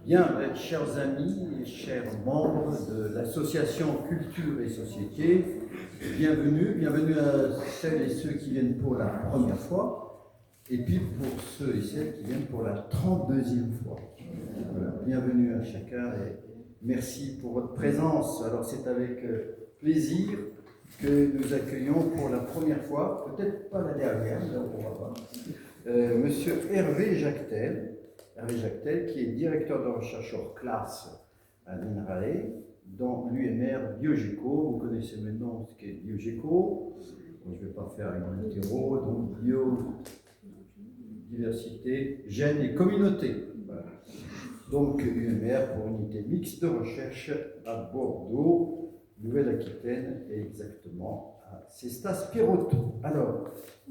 Bien, chers amis et chers membres de l'association Culture et Société, bienvenue à celles et ceux qui viennent pour la première fois, et puis pour ceux et celles qui viennent pour la 32e fois. Voilà, bienvenue à chacun et merci pour votre présence. Alors c'est avec plaisir que nous accueillons pour la première fois, peut-être pas la dernière, mais on va voir, Monsieur Hervé Jactel, qui est directeur de recherche hors classe à l'INRAE, dans l'UMR Biogéco. Vous connaissez maintenant ce qu'est Biogéco. Bon, je ne vais pas faire une interro, donc biodiversité, gènes et communauté. Voilà. Donc UMR pour unité mixte de recherche à Bordeaux, Nouvelle-Aquitaine, et exactement à Cestas-Pierrotto. Alors,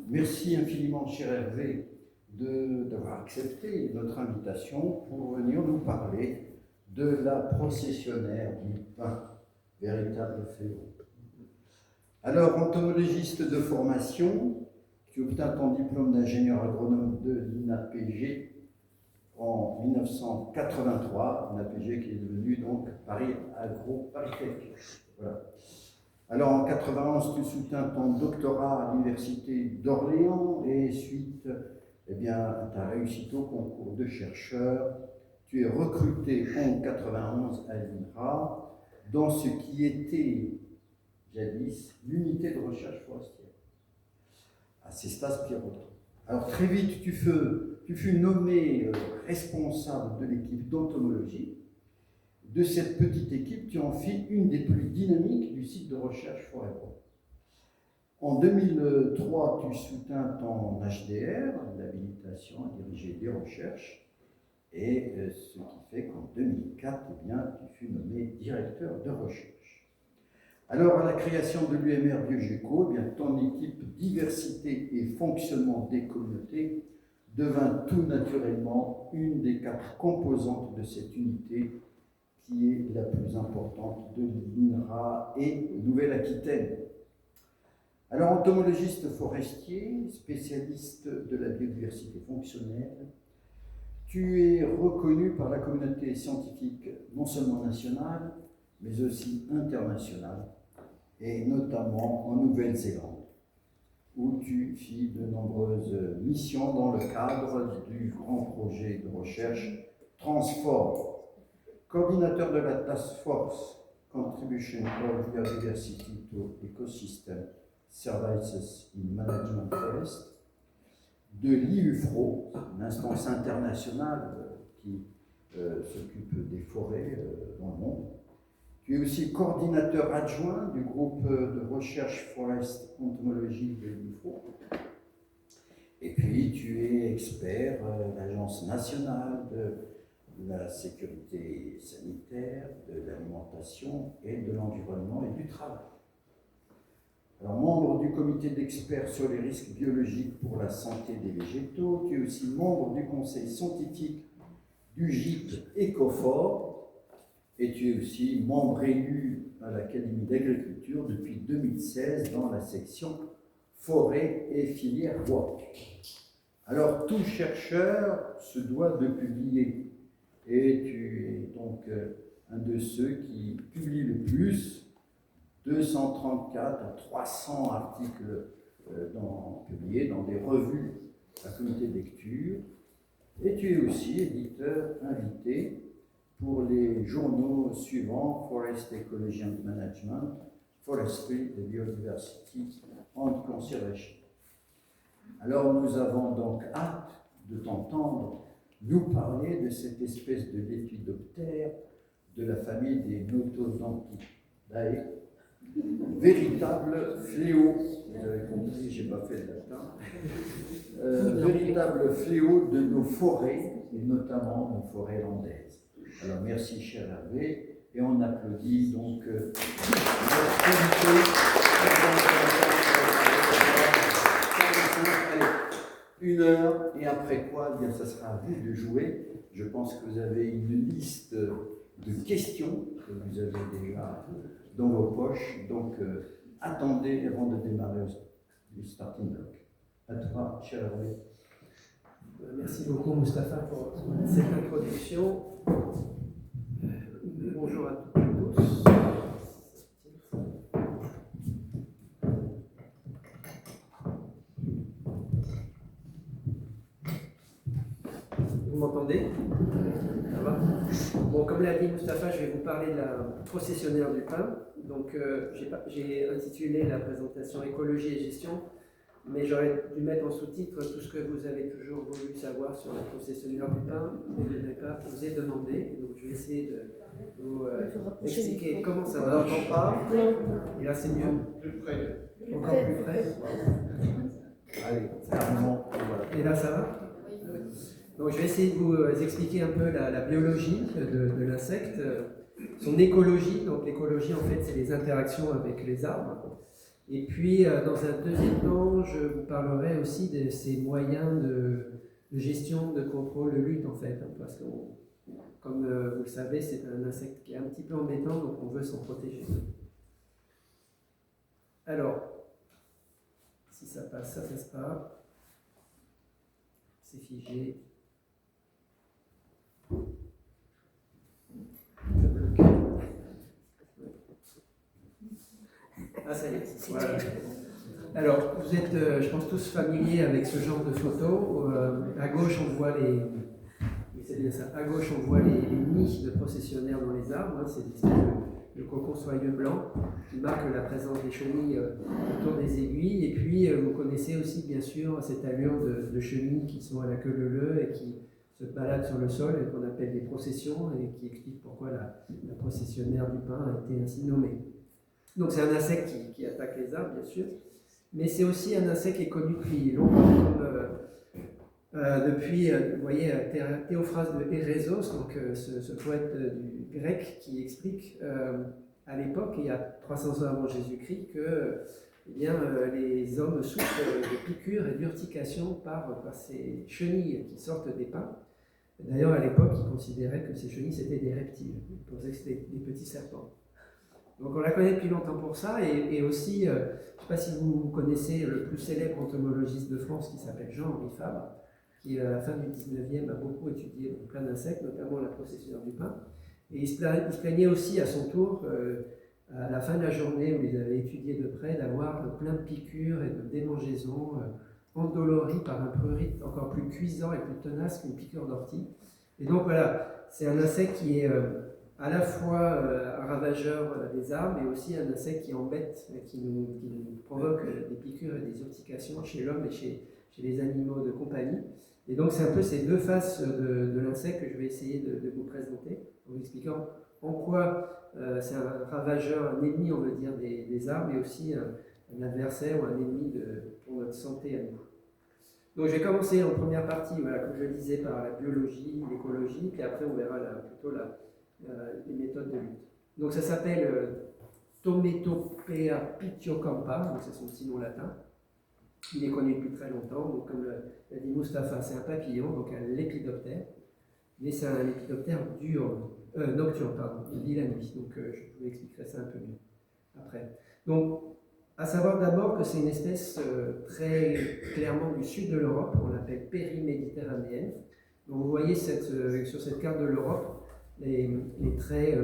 merci infiniment, cher Hervé, d'avoir accepté notre invitation pour venir nous parler de la processionnaire du pain, véritable fléau. Alors, entomologiste de formation, tu obtins ton diplôme d'ingénieur agronome de l'INAPG en 1983, l'INAPG qui est devenu donc Paris Agro-Paris-Tech. Voilà. Alors en 91, tu soutiens ton doctorat à l'université d'Orléans et suite, eh bien, tu as réussi au concours de chercheur. Tu es recruté en 91 à l'INRA dans ce qui était jadis l'unité de recherche forestière à Cestas-Pierrotto. Alors très vite, tu fus nommé responsable de l'équipe d'entomologie. De cette petite équipe, tu en fis une des plus dynamiques du site de recherche Forêt-Bois. En 2003, tu soutiens ton HDR, l'habilitation à diriger des recherches, et ce qui fait qu'en 2004, eh bien, tu fus nommé directeur de recherche. Alors, à la création de l'UMR Biogéco, eh bien, ton équipe diversité et fonctionnement des communautés devint tout naturellement une des 4 composantes de cette unité qui est la plus importante de l'INRA et Nouvelle-Aquitaine. Alors, entomologiste forestier, spécialiste de la biodiversité fonctionnelle, tu es reconnu par la communauté scientifique non seulement nationale, mais aussi internationale, et notamment en Nouvelle-Zélande, où tu fis de nombreuses missions dans le cadre du grand projet de recherche Transform. Coordinateur de la Task Force Contribution of Biodiversity to Ecosystem Services in Management Forest, de l'IUFRO, une instance internationale qui s'occupe des forêts dans le monde. Tu es aussi coordinateur adjoint du groupe de recherche Forest Entomology de l'IUFRO. Et puis tu es expert de l'Agence nationale de la sécurité sanitaire, de l'alimentation et de l'environnement et du travail. Alors, membre du comité d'experts sur les risques biologiques pour la santé des végétaux, tu es aussi membre du conseil scientifique du GIP Ecofor et tu es aussi membre élu à l'Académie d'agriculture depuis 2016 dans la section forêt et filière bois. Alors, tout chercheur se doit de publier. Et tu es donc un de ceux qui publie le plus, 234 à 300 articles publiés dans des revues à comité de lecture. Et tu es aussi éditeur invité pour les journaux suivants: Forest Ecology and Management, Forestry and Biodiversity and Conservation. Alors nous avons donc hâte de t'entendre nous parler de cette espèce de lépidoptère de la famille des Notodontidae, véritable fléau, vous avez compris, je n'ai pas fait de latin, véritable fléau de nos forêts, et notamment nos forêts landaises. Alors merci cher Hervé, et on applaudit donc notre invité. 1 heure, et après quoi, eh bien, ça sera à vous de jouer. Je pense que vous avez une liste de questions que vous avez déjà dans vos poches. Donc, attendez avant de démarrer le starting block. À toi, cher Hervé. Merci beaucoup Mustapha pour cette introduction. Bonjour à tous. Vous m'entendez? Ça va? Bon, comme l'a dit Mustapha, je vais vous parler de la processionnaire du pain. Donc, j'ai intitulé la présentation Écologie et gestion, mais j'aurais dû mettre en sous-titre tout ce que vous avez toujours voulu savoir sur la processionnaire du pain, mais je n'ai pas osé demander. Donc, je vais essayer de vous expliquer comment ça marche. Et là, c'est mieux. Encore plus près. Allez, carrément, voilà. Et là, ça va? Donc, je vais essayer de vous expliquer un peu la biologie de l'insecte, son écologie. Donc, l'écologie, en fait, c'est les interactions avec les arbres. Et puis, dans un deuxième temps, je vous parlerai aussi de ces moyens de gestion, de contrôle, de lutte, en fait. Parce que, comme vous le savez, c'est un insecte qui est un petit peu embêtant, donc on veut s'en protéger. Alors, si ça passe, ça passe pas. C'est figé. Ah, ça y est. Voilà. Alors, vous êtes, je pense, tous familiers avec ce genre de photos. À gauche, on voit les. C'est bien ça. À gauche, on voit les nids de processionnaires dans les arbres. Hein. C'est des espèces de cocons soyeux blancs qui marquent la présence des chenilles autour des aiguilles. Et puis, vous connaissez aussi, bien sûr, cette allure de chenilles qui sont à la queue leu-leu et qui se baladent sur le sol et qu'on appelle des processions et qui explique pourquoi la processionnaire du pain a été ainsi nommée. Donc c'est un insecte qui attaque les arbres, bien sûr, mais c'est aussi un insecte qui est connu depuis longtemps, comme depuis, vous voyez, Théophraste de Hérésos, donc ce poète du grec qui explique à l'époque, il y a 300 ans avant Jésus-Christ, que eh bien, les hommes souffrent de piqûres et d'urtications par ces chenilles qui sortent des pins. D'ailleurs, à l'époque, ils considéraient que ces chenilles, c'était des reptiles. Ils pensaient que c'était des petits serpents. Donc on la connaît depuis longtemps pour ça, et aussi, je ne sais pas si vous connaissez le plus célèbre entomologiste de France qui s'appelle Jean-Henri Fabre, qui à la fin du 19e a beaucoup étudié plein d'insectes, notamment la processionnaire du pain. Et il se plaignait aussi à son tour, à la fin de la journée où ils avaient étudié de près, d'avoir plein de piqûres et de démangeaisons endolories par un prurit encore plus cuisant et plus tenace qu'une piqûre d'ortie. Et donc voilà, c'est un insecte qui est à la fois un ravageur des arbres, mais aussi un insecte qui embête, qui nous provoque des piqûres et des urtications chez l'homme et chez les animaux de compagnie. Et donc c'est un peu ces deux faces de l'insecte que je vais essayer de vous présenter, en vous expliquant en quoi c'est un ravageur, un ennemi, on veut dire, des arbres, mais aussi un adversaire ou un ennemi pour notre santé à nous. Donc je vais commencer en première partie, voilà, comme je le disais, par la biologie, l'écologie, puis après on verra plutôt les méthodes de lutte. Donc ça s'appelle Tometopea pitiocampa, donc c'est son petit nom latin. Il est connu depuis très longtemps, donc comme l'a dit Mustapha, c'est un papillon, donc un lépidoptère, mais c'est un lépidoptère nocturne, pardon, il vit la nuit, donc je vous expliquerai ça un peu mieux après. Donc, à savoir d'abord que c'est une espèce très clairement du sud de l'Europe, on l'appelle périméditerranéenne. Donc vous voyez sur cette carte de l'Europe, les traits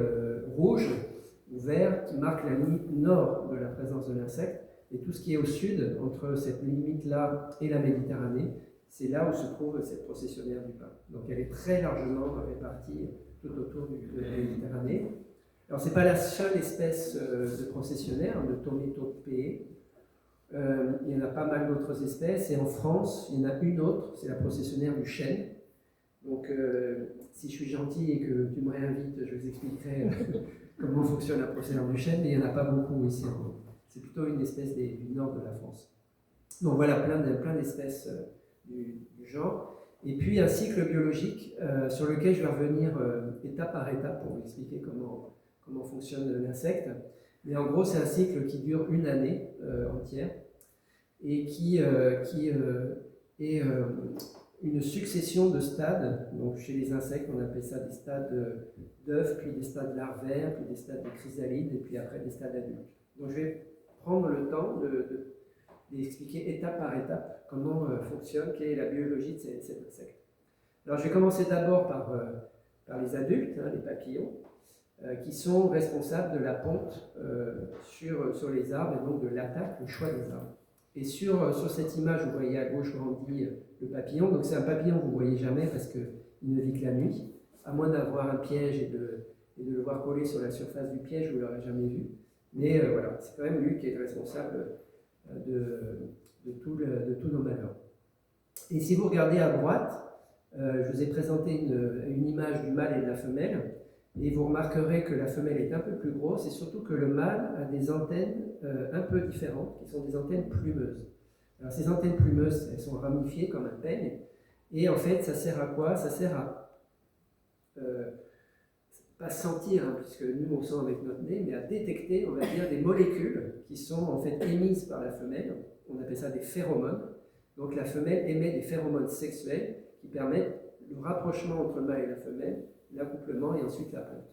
rouges ou verts qui marquent la limite nord de la présence de l'insecte. Et tout ce qui est au sud, entre cette limite-là et la Méditerranée, c'est là où se trouve cette processionnaire du pain. Donc elle est très largement répartie tout autour de la Méditerranée. Alors ce n'est pas la seule espèce de processionnaire, de Tometopée. Il y en a pas mal d'autres espèces. Et en France, il y en a une autre, c'est la processionnaire du chêne. Donc si je suis gentil et que tu me réinvites, je vous expliquerai comment fonctionne la processionnaire du chêne, mais il n'y en a pas beaucoup ici en France. C'est plutôt une espèce du nord de la France. Donc voilà, plein d'espèces du genre. Et puis un cycle biologique sur lequel je vais revenir étape par étape pour vous expliquer comment fonctionne l'insecte. Mais en gros, c'est un cycle qui dure une année entière et qui est une succession de stades. Donc chez les insectes, on appelle ça des stades d'œufs, puis des stades larvaires, puis des stades de chrysalides, et puis après des stades adultes. Donc je vais prendre le temps d'expliquer étape par étape comment fonctionne, quelle est la biologie de cet insecte. Alors je vais commencer d'abord par les adultes, les papillons, qui sont responsables de la ponte sur les arbres et donc de l'attaque, le choix des arbres. Et sur cette image, vous voyez à gauche grandi le papillon. Donc c'est un papillon que vous ne voyez jamais parce qu'il ne vit que la nuit. À moins d'avoir un piège et de le voir coller sur la surface du piège, vous ne l'aurez jamais vu. Mais voilà, c'est quand même lui qui est responsable de tous nos malheurs. Et si vous regardez à droite, je vous ai présenté une image du mâle et de la femelle. Et vous remarquerez que la femelle est un peu plus grosse et surtout que le mâle a des antennes un peu différentes, qui sont des antennes plumeuses. Alors ces antennes plumeuses, elles sont ramifiées comme un peigne. Et en fait, ça sert à quoi? Ça sert à pas sentir, puisque nous on sent avec notre nez, mais à détecter, on va dire, des molécules qui sont en fait émises par la femelle. On appelle ça des phéromones. Donc la femelle émet des phéromones sexuels qui permettent le rapprochement entre le mâle et la femelle, l'accouplement et ensuite la ponte.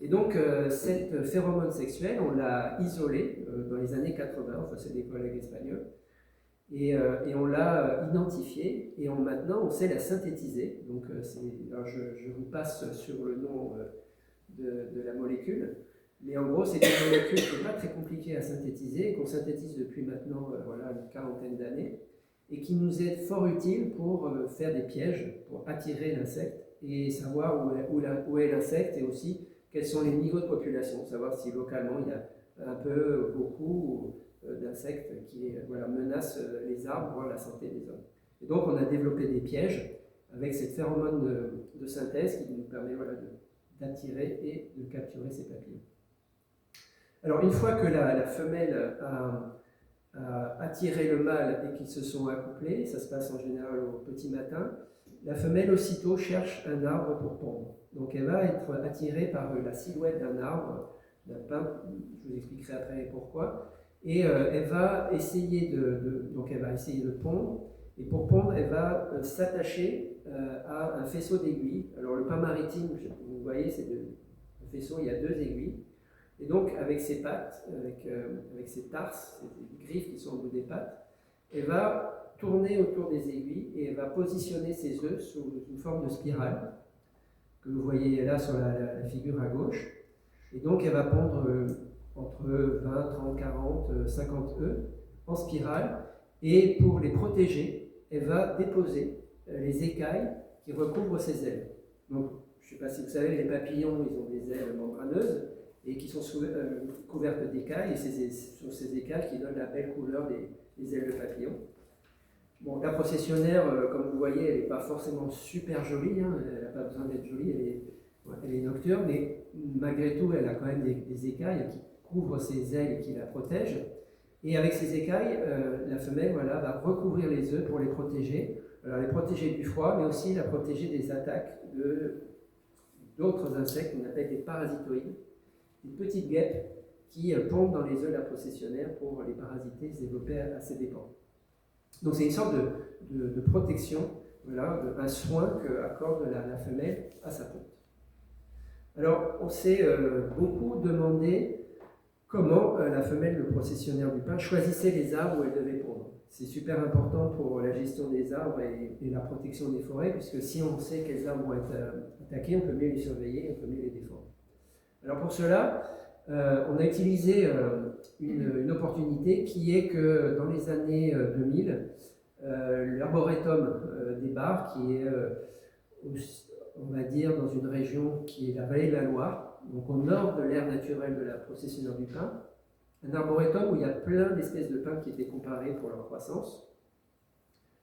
Et donc cette phéromone sexuelle, on l'a isolée dans les années 80, enfin c'est des collègues espagnols, et on l'a identifiée, et maintenant on sait la synthétiser. Donc alors je vous passe sur le nom de la molécule, mais en gros c'est une molécule qui n'est pas très compliquée à synthétiser, qu'on synthétise depuis maintenant voilà, une quarantaine d'années, et qui nous est fort utile pour faire des pièges, pour attirer l'insecte et savoir où est l'insecte, et aussi quels sont les niveaux de population, savoir si localement il y a un peu, beaucoup d'insectes qui menacent les arbres, voire la santé des hommes. Et donc on a développé des pièges avec cette phéromone de synthèse qui nous permet d'attirer et de capturer ces papillons. Alors une fois que la femelle a attiré le mâle et qu'ils se sont accouplés, ça se passe en général au petit matin, la femelle aussitôt cherche un arbre pour pondre. Donc elle va être attirée par la silhouette d'un arbre, d'un pin, je vous expliquerai après pourquoi, et elle va essayer de pondre, et pour pondre, elle va s'attacher à un faisceau d'aiguilles. Alors le pin maritime, vous voyez, c'est un faisceau, il y a 2 aiguilles, et donc avec ses pattes, avec ses tarses, ces griffes qui sont au bout des pattes, elle va tourner autour des aiguilles et elle va positionner ses œufs sous une forme de spirale que vous voyez là sur la figure à gauche. Et donc elle va pondre entre 20, 30, 40, 50 œufs en spirale, et pour les protéger, elle va déposer les écailles qui recouvrent ses ailes. Donc je ne sais pas si vous savez, les papillons, ils ont des ailes membraneuses et qui sont couvertes d'écailles, et ce sont ces écailles qui donnent la belle couleur des ailes de papillon. Bon, la processionnaire, comme vous voyez, elle n'est pas forcément super jolie, elle n'a pas besoin d'être jolie, elle est nocturne, mais malgré tout, elle a quand même des écailles qui couvrent ses ailes et qui la protègent. Et avec ces écailles, la femelle va recouvrir les œufs pour les protéger. Alors les protéger du froid, mais aussi la protéger des attaques d'autres insectes qu'on appelle des parasitoïdes, des petites guêpes qui pondent dans les œufs de la processionnaire pour les parasiter et se développer à ses dépens. Donc c'est une sorte de protection, un soin qu'accorde la femelle à sa ponte. Alors on s'est beaucoup demandé comment la femelle, le processionnaire du pin, choisissait les arbres où elle devait pondre. C'est super important pour la gestion des arbres et la protection des forêts, puisque si on sait quels arbres vont être attaqués, on peut mieux les surveiller, on peut mieux les défendre. Alors pour cela, on a utilisé une opportunité qui est que dans les années 2000, l'arboretum des Barres, qui est, on va dire, dans une région qui est la vallée de la Loire, donc au nord de l'aire naturelle de la processionnaire du pin, un arboretum où il y a plein d'espèces de pins qui étaient comparées pour leur croissance.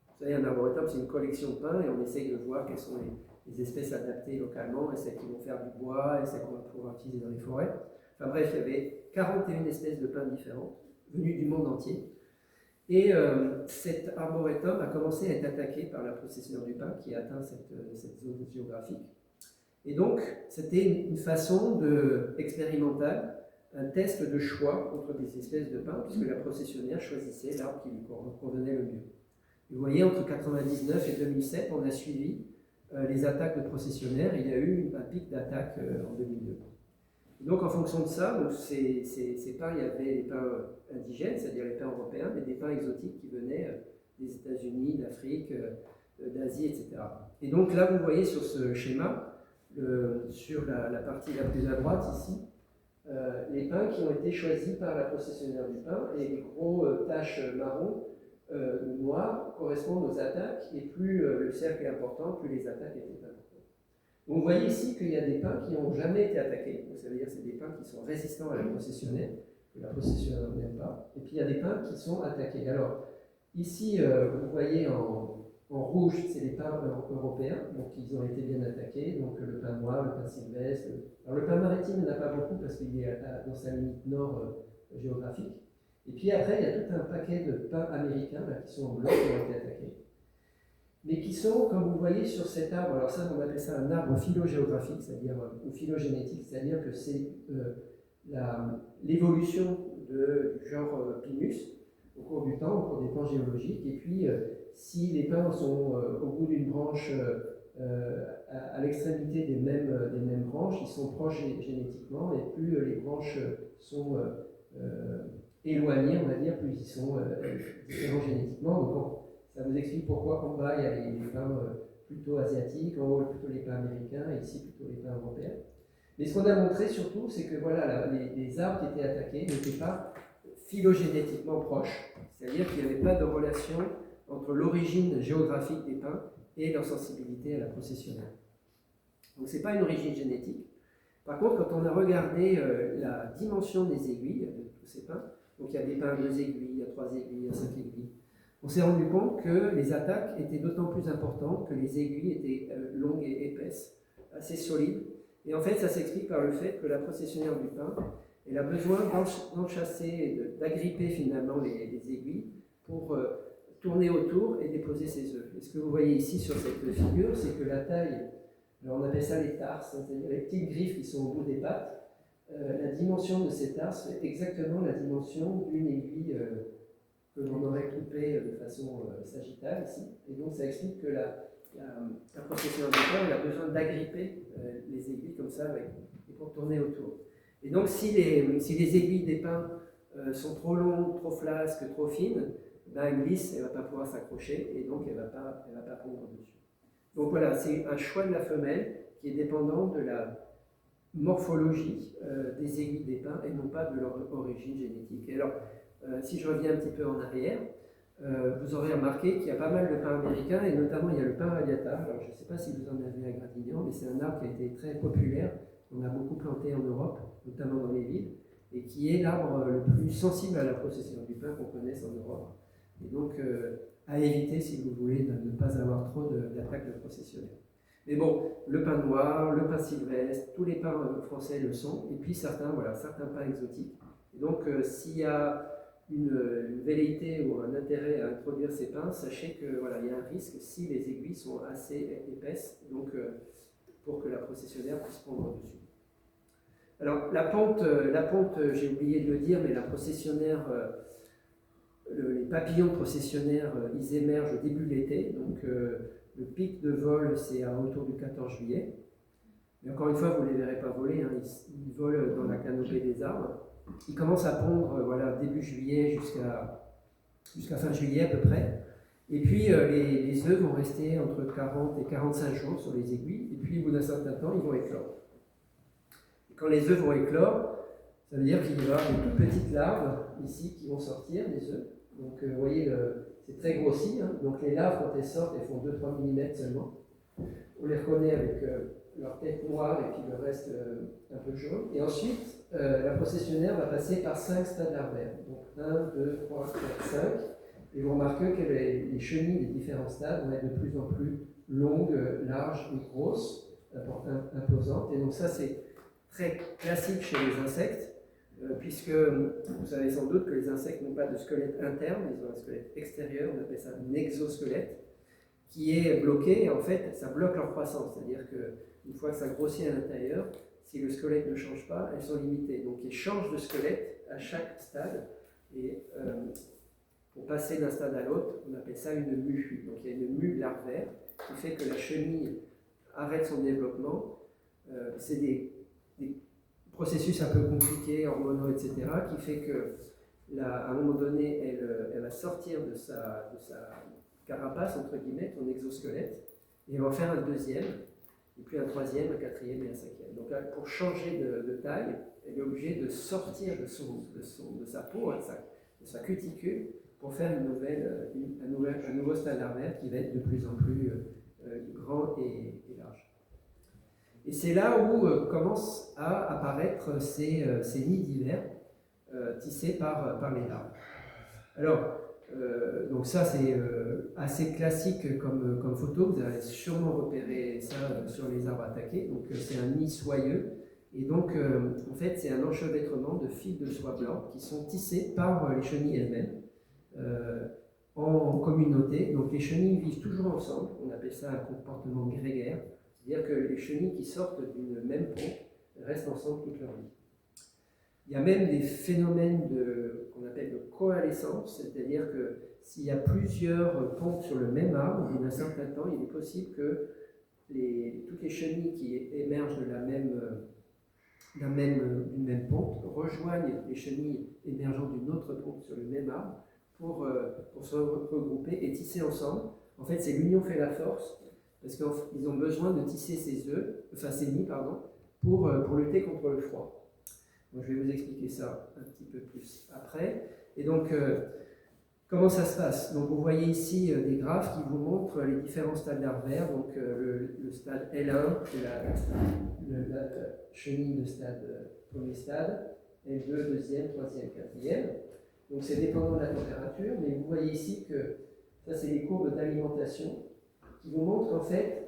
Vous savez, un arboretum, c'est une collection de pins et on essaye de voir quelles sont les espèces adaptées localement, et celles qui vont faire du bois, et celles qu'on va pouvoir utiliser dans les forêts. Enfin bref, il y avait 41 espèces de pins différentes, venues du monde entier. Et cet arboretum a commencé à être attaqué par la processionnaire du pin qui a atteint cette zone géographique. Et donc, c'était une façon expérimentale, un test de choix entre des espèces de pins, puisque la processionnaire choisissait l'arbre qui lui convenait le mieux. Et vous voyez, entre 1999 et 2007, on a suivi les attaques de processionnaires. Il y a eu un pic d'attaque en 2002. Donc en fonction de ça, donc ces pains, il y avait les pains indigènes, c'est-à-dire les pains européens, mais des pains exotiques qui venaient des États-Unis, d'Afrique, d'Asie, etc. Et donc là, vous voyez sur ce schéma, sur la partie la plus à droite ici, les pains qui ont été choisis par la processionnaire du pain, et les gros taches marron ou noires correspondent aux attaques, et plus le cercle est important, plus les attaques étaient importantes. Donc vous voyez ici qu'il y a des pains qui n'ont jamais été attaqués, donc ça veut dire que c'est des pains qui sont résistants à la processionnaire, que la processionnaire n'aime pas, et puis il y a des pains qui sont attaqués. Alors ici, vous voyez en rouge, c'est les pains européens, donc ils ont été bien attaqués, donc le pain noir, le pain sylvestre. Alors le pain maritime, il n'y en a pas beaucoup parce qu'il est dans sa limite nord géographique. Et puis après, il y a tout un paquet de pains américains là, qui sont en bleu, qui ont été attaqués. Mais qui sont, comme vous voyez sur cet arbre, alors ça on appelle ça un arbre phylogéographique, c'est-à-dire, ou phylogénétique, c'est-à-dire que c'est l'évolution du genre Pinus au cours du temps, au cours des temps géologiques, et puis si les pins sont au bout d'une branche à l'extrémité des mêmes branches, ils sont proches génétiquement, et plus les branches sont éloignées, on va dire, plus ils sont différents génétiquement. Donc, ça vous explique pourquoi en bas il y a les pains plutôt asiatiques, en haut plutôt les pains américains, et ici plutôt les pains européens. Mais ce qu'on a montré surtout, c'est que voilà, les arbres qui étaient attaqués n'étaient pas phylogénétiquement proches, c'est-à-dire qu'il n'y avait pas de relation entre l'origine géographique des pins et leur sensibilité à la processionnaire. Donc ce n'est pas une origine génétique. Par contre, quand on a regardé la dimension des aiguilles de tous ces pins, donc il y a des pins à 2 aiguilles, à 3 aiguilles, à 5 aiguilles, on s'est rendu compte que les attaques étaient d'autant plus importantes que les aiguilles étaient longues et épaisses, assez solides. Et en fait, ça s'explique par le fait que la processionnaire du pin, elle a besoin d'enchasser, d'agripper finalement les aiguilles pour tourner autour et déposer ses œufs. Et ce que vous voyez ici sur cette figure, c'est que la taille, alors on appelle ça les tarses, c'est-à-dire les petites griffes qui sont au bout des pattes, la dimension de ces tarses fait exactement la dimension d'une aiguille que l'on aurait coupée de façon sagittale ici. Et donc ça explique que la processionnaire du pin, elle a besoin d'agripper les aiguilles comme ça et pour tourner autour. Et donc si les aiguilles des pins sont trop longues, trop flasques, trop fines, ben, une lisse, elle ne va pas pouvoir s'accrocher et donc elle ne va pas pondre dessus. Donc voilà, c'est un choix de la femelle qui est dépendant de la morphologie des aiguilles des pins et non pas de leur origine génétique. Et alors, si je reviens un petit peu en arrière, vous aurez remarqué qu'il y a pas mal de pins américains et notamment il y a le pin radiata. Alors je ne sais pas si vous en avez à Gradignan, mais c'est un arbre qui a été très populaire, qu'on a beaucoup planté en Europe, notamment dans les villes, et qui est l'arbre le plus sensible à la procession du pin qu'on connaisse en Europe. Et donc, à éviter si vous voulez de ne pas avoir trop d'attaques de processionnaires. Mais bon, le pin noir, le pin sylvestre, tous les pins français le sont, et puis certains pins exotiques. Et donc, s'il y a une velléité ou un intérêt à introduire ces pins, sachez que voilà, il y a un risque si les aiguilles sont assez épaisses, donc pour que la processionnaire puisse prendre dessus. Alors, la pente, j'ai oublié de le dire, mais la processionnaire, les papillons processionnaires, ils émergent au début de l'été, donc le pic de vol, c'est autour du 14 juillet. Mais encore une fois, vous ne les verrez pas voler, hein, ils volent dans la canopée des arbres. Ils commencent à pondre début juillet jusqu'à fin juillet à peu près. Et puis les œufs vont rester entre 40 et 45 jours sur les aiguilles, et puis au bout d'un certain temps, ils vont éclore. Et quand les œufs vont éclore, ça veut dire qu'il va y avoir des toutes petites larves ici qui vont sortir, des œufs. Donc vous voyez, c'est très grossi, hein. Donc les larves, quand elles sortent, elles font 2-3 mm seulement. On les reconnaît avec leur tête noire et puis le reste un peu jaune. Et ensuite, la processionnaire va passer par 5 stades larvaires. Donc 1, 2, 3, 4, 5. Et vous remarquez que les chenilles des différents stades vont être de plus en plus longues, larges et grosses, imposantes. Et donc ça, c'est très classique chez les insectes, puisque vous savez sans doute que les insectes n'ont pas de squelette interne, ils ont un squelette extérieur, on appelle ça un exosquelette, qui est bloqué, et en fait, ça bloque leur croissance. C'est-à-dire qu'une fois que ça grossit à l'intérieur, si le squelette ne change pas, elles sont limitées. Donc, ils changent de squelette à chaque stade, et pour passer d'un stade à l'autre, on appelle ça une mue. Donc, il y a une mue larvaire qui fait que la chenille arrête son développement. C'est des processus un peu compliqué, hormonaux, etc., qui fait que à un moment donné, elle va sortir de sa carapace, entre guillemets, son exosquelette, et elle va en faire un deuxième, et puis un troisième, un quatrième et un cinquième. Donc pour changer de taille, elle est obligée de sortir de sa peau, de sa cuticule, pour faire un nouveau stade larvaire qui va être de plus en plus grand et large. Et c'est là où commencent à apparaître ces nids d'hiver tissés par les larves. Alors, donc ça c'est assez classique comme photo, vous avez sûrement repéré ça sur les arbres attaqués. Donc c'est un nid soyeux, et donc en fait c'est un enchevêtrement de fils de soie blanc qui sont tissés par les chenilles elles-mêmes en communauté. Donc les chenilles vivent toujours ensemble, on appelle ça un comportement grégaire, c'est-à-dire que les chenilles qui sortent d'une même pompe restent ensemble toute leur vie. Il y a même des phénomènes qu'on appelle de coalescence, c'est-à-dire que s'il y a plusieurs pompes sur le même arbre, au bout d'un certain temps, il est possible que toutes les chenilles qui émergent d'une même pompe rejoignent les chenilles émergeant d'une autre pompe sur le même arbre pour se regrouper et tisser ensemble. En fait, c'est l'union fait la force, parce qu'ils ont besoin de tisser ces nids, pour lutter contre le froid. Donc, je vais vous expliquer ça un petit peu plus après. Et donc, comment ça se passe? Donc, vous voyez ici des graphes qui vous montrent les différents stades larvaires. Donc, le stade L1, c'est la chenille de premier stade, L2, deuxième, troisième, quatrième. Donc, c'est dépendant de la température, mais vous voyez ici que ça, c'est les courbes d'alimentation qui vous montrent en fait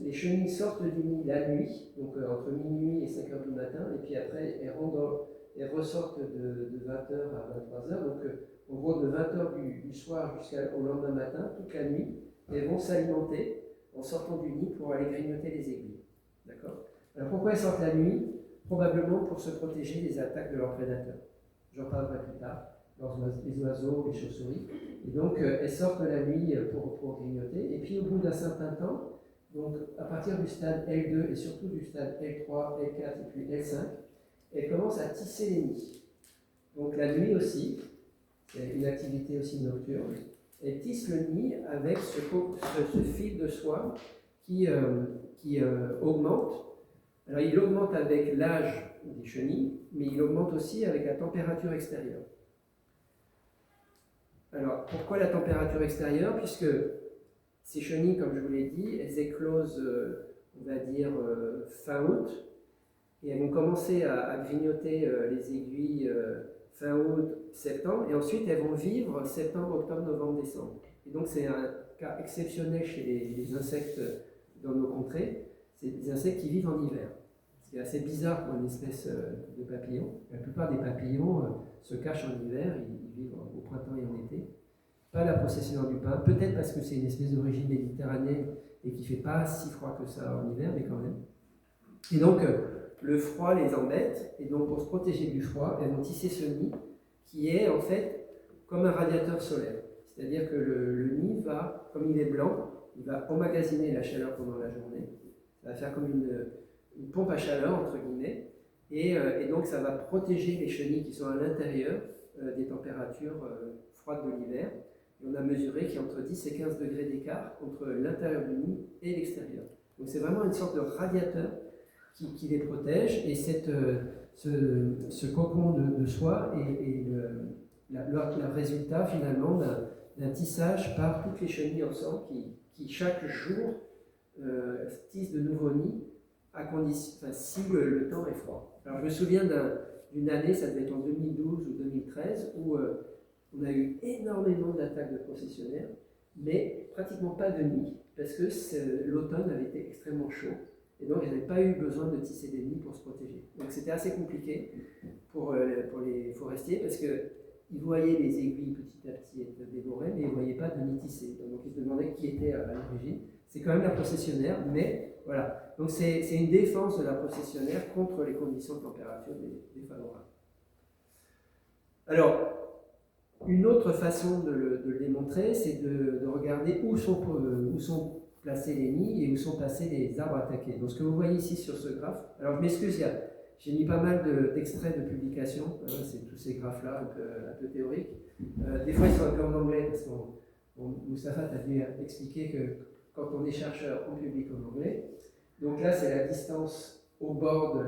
les chenilles sortent du nid la nuit, donc entre minuit et 5 heures du matin, et puis après elles ressortent de 20h à 23h, donc en gros de 20h du soir jusqu'au lendemain matin, toute la nuit, et elles vont s'alimenter en sortant du nid pour aller grignoter les aiguilles. D'accord? Alors pourquoi elles sortent la nuit? Probablement pour se protéger des attaques de leurs prédateurs. J'en parlerai plus tard. Les oiseaux, les chauves-souris. Et donc, elles sortent la nuit pour grignoter. Et puis, au bout d'un certain temps, donc à partir du stade L2 et surtout du stade L3, L4 et puis L5, elles commencent à tisser les nids. Donc, la nuit aussi, c'est une activité aussi nocturne. Elles tissent le nid avec ce fil de soie qui augmente. Alors, il augmente avec l'âge des chenilles, mais il augmente aussi avec la température extérieure. Alors, pourquoi la température extérieure? Puisque ces chenilles, comme je vous l'ai dit, elles éclosent, on va dire, fin août, et elles vont commencer à grignoter les aiguilles fin août, septembre, et ensuite elles vont vivre septembre, octobre, novembre, décembre. Et donc c'est un cas exceptionnel chez les insectes dans nos contrées, c'est des insectes qui vivent en hiver. C'est assez bizarre pour une espèce de papillon. La plupart des papillons se cachent en hiver, ils vivent au printemps et en été. Pas la processionnaire du pin, peut-être parce que c'est une espèce d'origine méditerranéenne et qui ne fait pas si froid que ça en hiver, mais quand même. Et donc, le froid les embête, et donc pour se protéger du froid, elles vont tisser ce nid qui est en fait comme un radiateur solaire. C'est-à-dire que le nid va, comme il est blanc, il va emmagasiner la chaleur pendant la journée. Ça va faire comme une pompe à chaleur, entre guillemets, et donc ça va protéger les chenilles qui sont à l'intérieur des températures froides de l'hiver. Et on a mesuré qu'il y a entre 10 et 15 degrés d'écart entre l'intérieur du nid et l'extérieur. Donc c'est vraiment une sorte de radiateur qui les protège, et ce cocon de soie est le résultat finalement d'un tissage par toutes les chenilles ensemble qui chaque jour tissent de nouveaux nids si le temps est froid. Alors je me souviens d'une année, ça devait être en 2012 ou 2013, où on a eu énormément d'attaques de processionnaires, mais pratiquement pas de nids, parce que l'automne avait été extrêmement chaud, et donc ils n'avaient pas eu besoin de tisser des nids pour se protéger. Donc c'était assez compliqué pour les forestiers, parce qu'ils voyaient les aiguilles petit à petit être dévorées, mais ils ne voyaient pas de nids tissés. Donc ils se demandaient qui était à l'origine. C'est quand même la processionnaire, mais voilà. Donc c'est une défense de la processionnaire contre les conditions de température défavorables. Alors, une autre façon de le démontrer, c'est de regarder où sont placés les nids et où sont placés les arbres attaqués. Donc ce que vous voyez ici sur ce graphe, alors je m'excuse, J'ai mis pas mal d'extraits de publications, c'est tous ces graphes-là un peu théoriques. Des fois, ils sont un peu en anglais, parce que Moustapha t'a dû expliquer que quand on est chercheur, on publie en anglais. Donc là, c'est la distance au bord de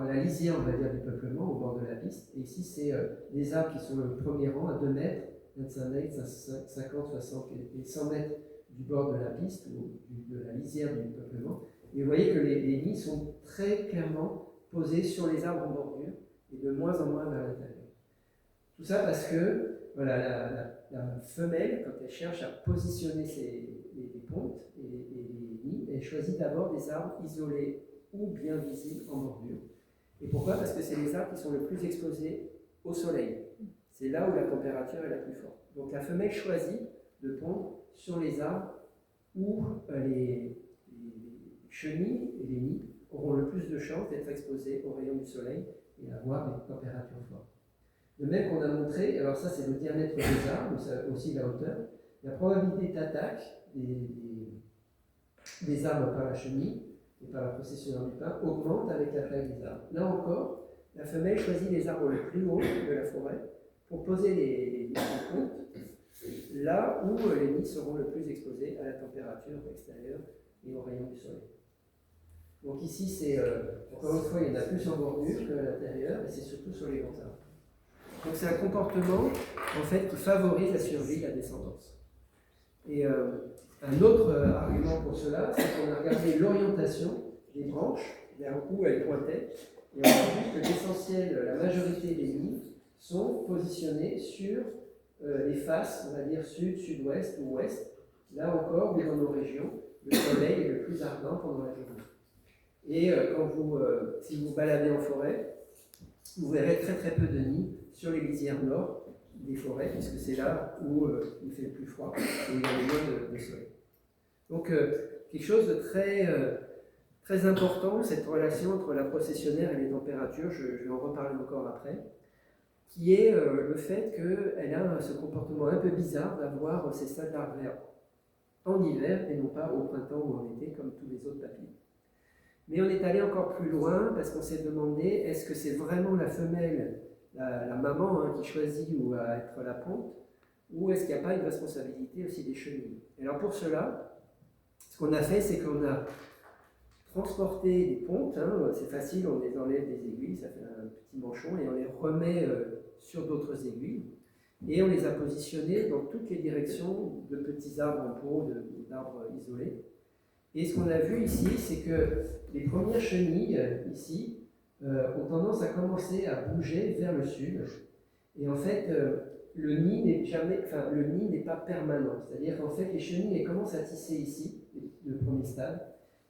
la lisière, on va dire, du peuplement, au bord de la piste. Et ici, c'est des arbres qui sont le premier rang, à 2 mètres, 25 mètres, 50, 60 et 100 mètres du bord de la piste, ou de la lisière du peuplement. Et vous voyez que les nids sont très clairement posés sur les arbres en bordure, et de moins en moins vers l'intérieur. Tout ça parce que voilà, la femelle, quand elle cherche à positionner les pontes et les nids, elle choisit d'abord des arbres isolés ou bien visibles en bordure. Et pourquoi? Parce que c'est les arbres qui sont le plus exposés au soleil. C'est là où la température est la plus forte. Donc la femelle choisit de pondre sur les arbres où les chenilles et les nids auront le plus de chances d'être exposés aux rayons du soleil et avoir des températures fortes. De même qu'on a montré, alors ça c'est le diamètre des arbres, mais ça aussi la hauteur, la probabilité d'attaque des arbres par la chenille et par la procession du pin augmente avec la taille des arbres. Là encore, la femelle choisit les arbres les plus hauts de la forêt pour poser les pontes là où les nids seront le plus exposés à la température extérieure et aux rayons du soleil. Donc ici, c'est encore une fois, il y en a plus en bordure qu'à l'intérieur, et c'est surtout sur les grands arbres. Donc c'est un comportement en fait qui favorise la survie et la descendance. Et un autre argument pour cela, c'est qu'on a regardé l'orientation des branches vers où elles pointaient, et on a vu que l'essentiel, la majorité des nids sont positionnés sur les faces, on va dire sud, sud-ouest ou ouest. Là encore, dans nos régions, le soleil est le plus ardent pendant la journée. Et si vous baladez en forêt, vous verrez très très peu de nids sur les lisières nord des forêts, puisque c'est là où il fait le plus froid et il y a le moins de soleil. Donc quelque chose de très important, cette relation entre la processionnaire et les températures, je vais en reparler encore après, qui est le fait qu'elle a ce comportement un peu bizarre d'avoir ces stades larvaires en hiver et non pas au printemps ou en été comme tous les autres papillons. Mais on est allé encore plus loin parce qu'on s'est demandé est-ce que c'est vraiment la femelle, la maman qui choisit où va être la ponte, ou est-ce qu'il n'y a pas une responsabilité aussi des chenilles? Et alors pour cela, ce qu'on a fait, c'est qu'on a transporté des pontes, c'est facile, on les enlève des aiguilles, ça fait un petit manchon, et on les remet sur d'autres aiguilles, et on les a positionnés dans toutes les directions de petits arbres en pot, d'arbres isolés. Et ce qu'on a vu ici, c'est que les premières chenilles, ici, ont tendance à commencer à bouger vers le sud. Et en fait, le nid n'est pas permanent. C'est-à-dire qu'en fait, les chenilles elles commencent à tisser ici, le premier stade.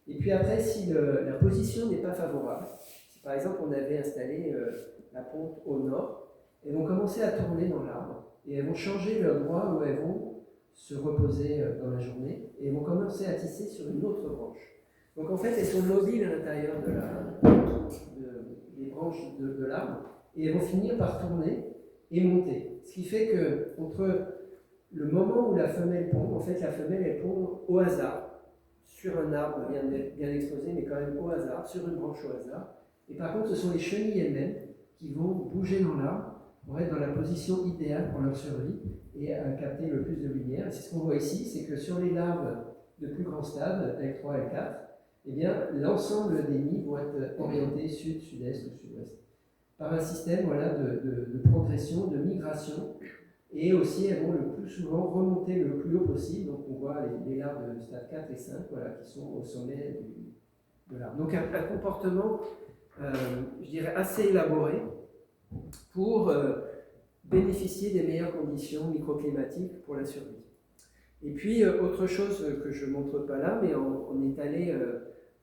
Et puis après, si la position n'est pas favorable, si par exemple on avait installé la ponte au nord, elles vont commencer à tourner dans l'arbre et elles vont changer l'endroit où elles vont se reposer dans la journée et elles vont commencer à tisser sur une autre branche. Donc en fait, elles sont mobiles à l'intérieur des branches de l'arbre et elles vont finir par tourner et monter. Ce qui fait que entre le moment où la femelle pond, en fait la femelle elle pond au hasard sur un arbre bien exposé, mais quand même au hasard, sur une branche au hasard. Et par contre, ce sont les chenilles elles-mêmes qui vont bouger dans l'arbre pour être dans la position idéale pour leur survie et capter le plus de lumière. Et c'est ce qu'on voit ici, c'est que sur les larves de plus grand stade, L3, L4, eh bien, l'ensemble des nids vont être orientés sud, sud-est ou sud-ouest par un système de progression, de migration. Et aussi, elles vont le plus souvent remonter le plus haut possible. Donc, on voit les larves de stade 4 et 5 qui sont au sommet de l'arbre. Donc, un comportement, je dirais, assez élaboré pour bénéficier des meilleures conditions microclimatiques pour la survie. Et puis, autre chose que je ne montre pas là, mais on est allé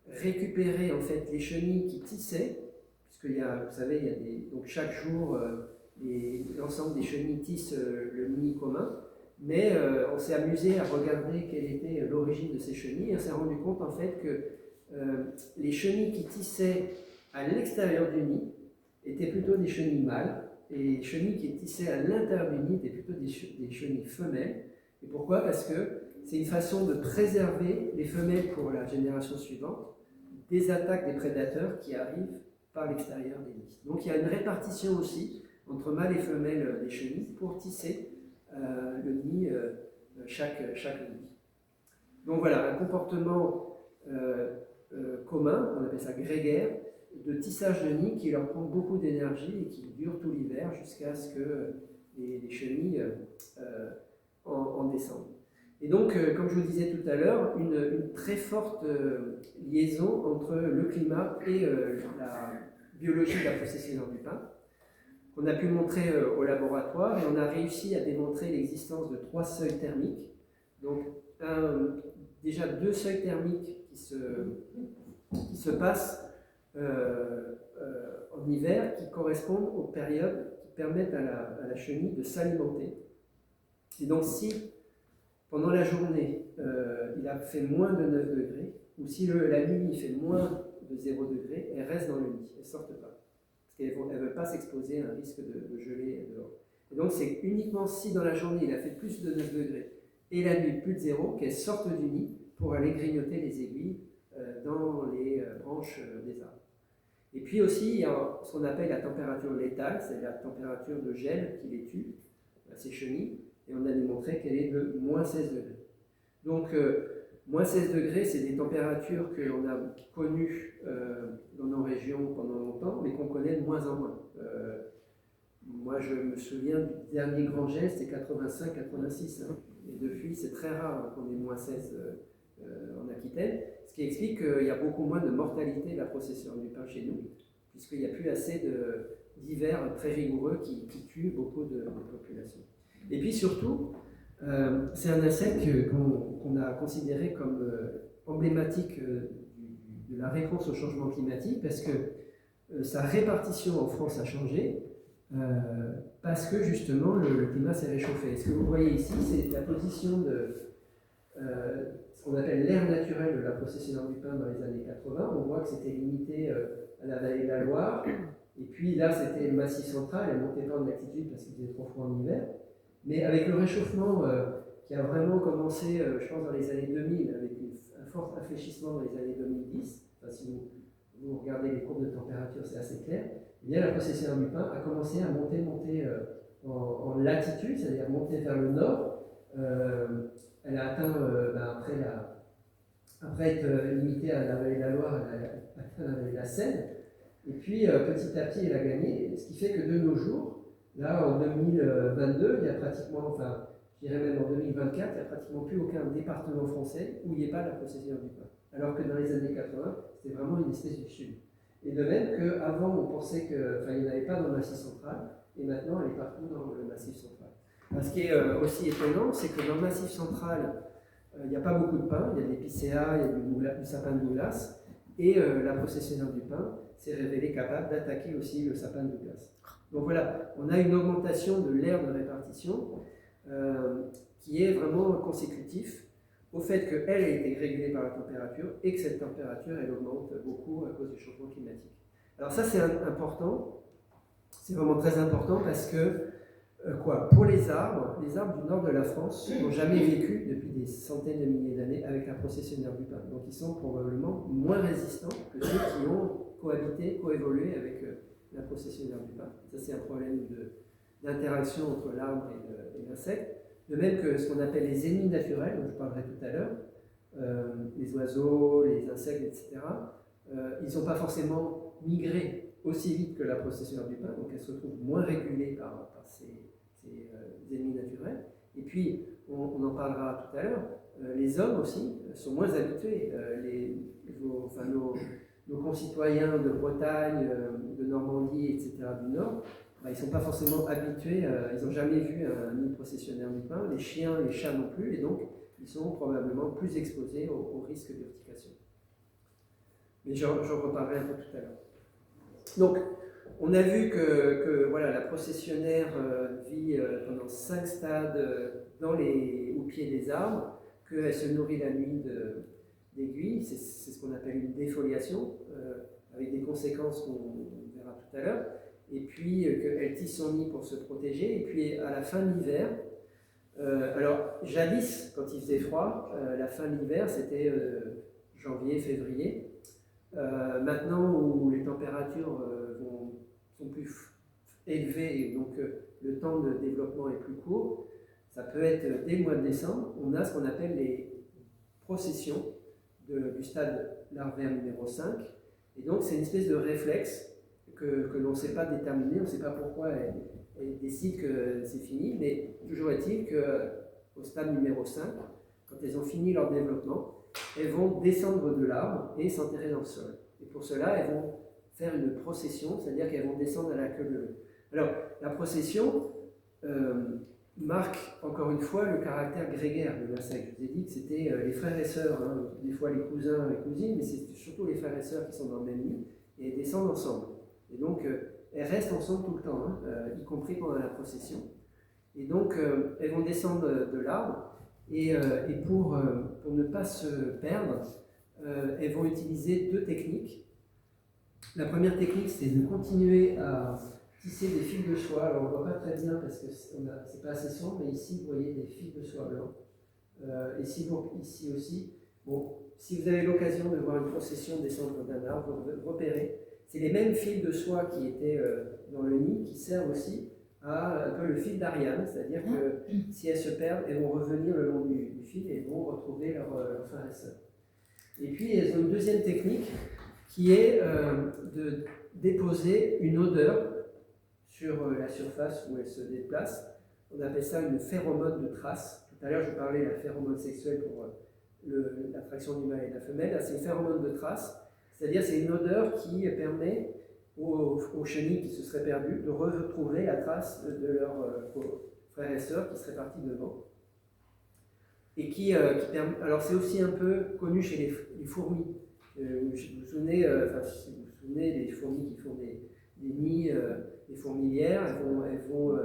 récupérer en fait les chenilles qui tissaient, puisqu'il y a, vous savez, il y a donc chaque jour, l'ensemble des chenilles tissent le nid commun, mais on s'est amusé à regarder quelle était l'origine de ces chenilles, et on s'est rendu compte en fait que les chenilles qui tissaient à l'extérieur du nid étaient plutôt des chenilles mâles, et les chenilles qui tissaient à l'intérieur du nid étaient plutôt des chenilles femelles. Et pourquoi? Parce que c'est une façon de préserver les femelles pour la génération suivante, des attaques des prédateurs qui arrivent par l'extérieur des nids. Donc il y a une répartition aussi entre mâles et femelles des chenilles pour tisser le nid, chaque nid. Donc voilà, un comportement commun, on appelle ça grégaire, de tissage de nid qui leur prend beaucoup d'énergie et qui dure tout l'hiver jusqu'à ce que les chenilles en descendent. Et donc, comme je vous disais tout à l'heure, une très forte liaison entre le climat et la biologie de la procession du pain, qu'on a pu montrer au laboratoire, et on a réussi à démontrer l'existence de 3 seuils thermiques. Donc, déjà 2 seuils thermiques qui se passent en hiver, qui correspondent aux périodes qui permettent à la chenille de s'alimenter. Et donc, si pendant la journée, il a fait moins de 9 degrés, ou si la nuit fait moins de 0 degré, elle reste dans le nid, elle ne sort pas. Parce qu'elle ne veut pas s'exposer à un risque de geler dehors. Et donc c'est uniquement si dans la journée il a fait plus de 9 degrés et la nuit plus de 0 qu'elle sorte du nid pour aller grignoter les aiguilles dans les branches des arbres. Et puis aussi, il y a ce qu'on appelle la température létale, c'est la température de gel qui les tue, ces chenilles. Et on a démontré qu'elle est de moins 16 degrés. Donc, moins 16 degrés, c'est des températures que l'on a connues dans nos régions pendant longtemps, mais qu'on connaît de moins en moins. Moi, je me souviens du dernier grand gel, c'était 85-86. Hein, et depuis, c'est très rare qu'on ait moins 16 en Aquitaine, ce qui explique qu'il y a beaucoup moins de mortalité de la procession du pain chez nous, puisqu'il n'y a plus assez d'hivers très rigoureux qui tuent beaucoup de populations. Et puis surtout, c'est un insecte qu'on a considéré comme emblématique de la réponse au changement climatique parce que sa répartition en France a changé parce que justement le climat s'est réchauffé. Ce que vous voyez ici, c'est la position de ce qu'on appelle l'ère naturelle de la procession du pain dans les années 80. On voit que c'était limité à la vallée de la Loire. Et puis là, c'était le Massif central, elle ne montait pas en altitude parce qu'il faisait trop froid en hiver. Mais avec le réchauffement qui a vraiment commencé, je pense, dans les années 2000, avec un fort infléchissement dans les années 2010, enfin, si vous regardez les courbes de température, c'est assez clair, eh bien, la procession du pain a commencé à monter en latitude, c'est-à-dire monter vers le nord. Elle a atteint, après être limitée à la vallée de la Loire, elle a atteint la vallée de la Seine. Et puis, petit à petit, elle a gagné, ce qui fait que de nos jours, là, en 2022, il y a pratiquement, enfin, je dirais même en 2024, il n'y a pratiquement plus aucun département français où il n'y ait pas la procession du pain. Alors que dans les années 80, c'était vraiment une espèce du sud. Et de même qu'avant, on pensait qu'il n'y en avait pas dans le Massif central, et maintenant, elle est partout dans le Massif central. Alors, ce qui est aussi étonnant, c'est que dans le Massif central, il n'y a pas beaucoup de pins, il y a de l'épicéa, il y a du sapin de Douglas, et la processionnaire du pain s'est révélée capable d'attaquer aussi le sapin de Douglas. Donc voilà, on a une augmentation de l'aire de répartition qui est vraiment consécutif au fait qu'elle a été régulée par la température et que cette température, elle augmente beaucoup à cause du changement climatique. Alors ça, c'est important, c'est vraiment très important parce que, pour les arbres du nord de la France n'ont jamais vécu depuis des centaines de milliers d'années avec la processionnaire du pain. Donc ils sont probablement moins résistants que ceux qui ont coévolué avec la processionnaire du pain. Ça, c'est un problème d'interaction entre l'arbre et l'insecte. De même que ce qu'on appelle les ennemis naturels, dont je parlerai tout à l'heure, les oiseaux, les insectes, etc., ils n'ont pas forcément migré aussi vite que la processionnaire du pain, donc elles se retrouvent moins régulées par ces ennemis naturels. Et puis, on en parlera tout à l'heure, les hommes aussi sont moins habitués. Nos concitoyens de Bretagne, de Normandie, etc., du Nord, ils ne sont pas forcément habitués, ils n'ont jamais vu un nid processionnaire du pain, les chiens, les chats non plus, et donc ils sont probablement plus exposés au risque d'urtication. Mais j'en reparlerai un peu tout à l'heure. Donc, on a vu que voilà, la processionnaire vit pendant 5 stades au pied des arbres, qu'elle se nourrit la nuit d'aiguilles, c'est ce qu'on appelle une défoliation, avec des conséquences qu'on verra tout à l'heure, et puis qu'elle tisse son nid pour se protéger, et puis à la fin de l'hiver, alors jadis, quand il faisait froid, la fin de l'hiver, c'était janvier, février, Maintenant où les températures sont plus élevées et donc le temps de développement est plus court, ça peut être dès le mois de décembre, on a ce qu'on appelle les processions du stade larvaire numéro 5. Et donc c'est une espèce de réflexe que l'on ne sait pas déterminer, on ne sait pas pourquoi elle décide que c'est fini, mais toujours est-il qu'au stade numéro 5, quand elles ont fini leur développement, elles vont descendre de l'arbre et s'enterrer dans le sol. Et pour cela, elles vont faire une procession, c'est-à-dire qu'elles vont descendre à la queue leu. Alors, la procession marque encore une fois le caractère grégaire de l'insecte. Je vous ai dit que c'était les frères et sœurs, hein, des fois les cousins et cousines, mais c'est surtout les frères et sœurs qui sont dans le même nid, et elles descendent ensemble. Et donc, elles restent ensemble tout le temps, hein, y compris pendant la procession. Et donc, elles vont descendre de l'arbre, et pour ne pas se perdre, elles vont utiliser deux techniques. La première technique, c'est de continuer à tisser des fils de soie. Alors, on ne voit pas très bien parce que c'est pas assez sombre, mais ici, vous voyez des fils de soie blanc. Ici aussi. Bon, si vous avez l'occasion de voir une procession descendre d'un arbre, vous repérez. C'est les mêmes fils de soie qui étaient dans le nid qui servent aussi à un peu le fil d'Ariane, c'est-à-dire que si elles se perdent, elles vont revenir le long du fil et vont retrouver leurs frères et sœurs. Et puis, elles ont une deuxième technique qui est de déposer une odeur sur la surface où elles se déplacent. On appelle ça une phéromone de trace. Tout à l'heure, je parlais de la phéromone sexuelle pour l'attraction du mâle et de la femelle. Là, c'est une phéromone de trace. C'est-à-dire c'est une odeur qui permet aux chenilles qui se seraient perdues de retrouver la trace de leurs frères et sœurs qui seraient partis devant. Et qui permet. Alors c'est aussi un peu connu chez les fourmis. Vous vous souvenez, si vous vous souvenez, les fourmis qui font des nids, des fourmilières, elles vont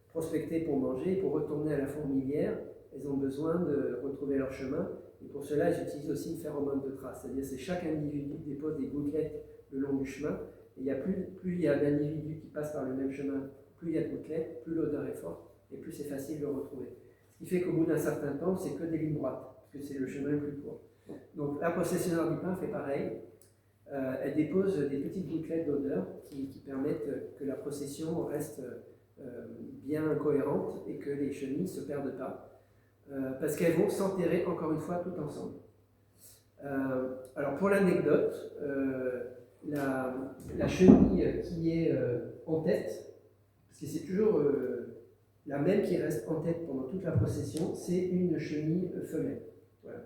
prospecter pour manger, et pour retourner à la fourmilière, elles ont besoin de retrouver leur chemin. Et pour cela, elles utilisent aussi une phéromone de trace. C'est-à-dire que chaque individu dépose des gouttelettes le long du chemin. Et plus il y a d'individus qui passent par le même chemin, plus il y a de gouttelettes, plus l'odeur est forte, et plus c'est facile de le retrouver. Ce qui fait qu'au bout d'un certain temps, c'est que des lignes droites, parce que c'est le chemin le plus court. Donc la processionnaire du pain fait pareil. Elle dépose des petites gouttelettes d'odeur qui permettent que la procession reste bien cohérente et que les chenilles ne se perdent pas. Parce qu'elles vont s'enterrer encore une fois tout ensemble. Alors pour l'anecdote, la chenille qui est en tête, parce que c'est toujours la même qui reste en tête pendant toute la procession, c'est une chenille femelle. Voilà.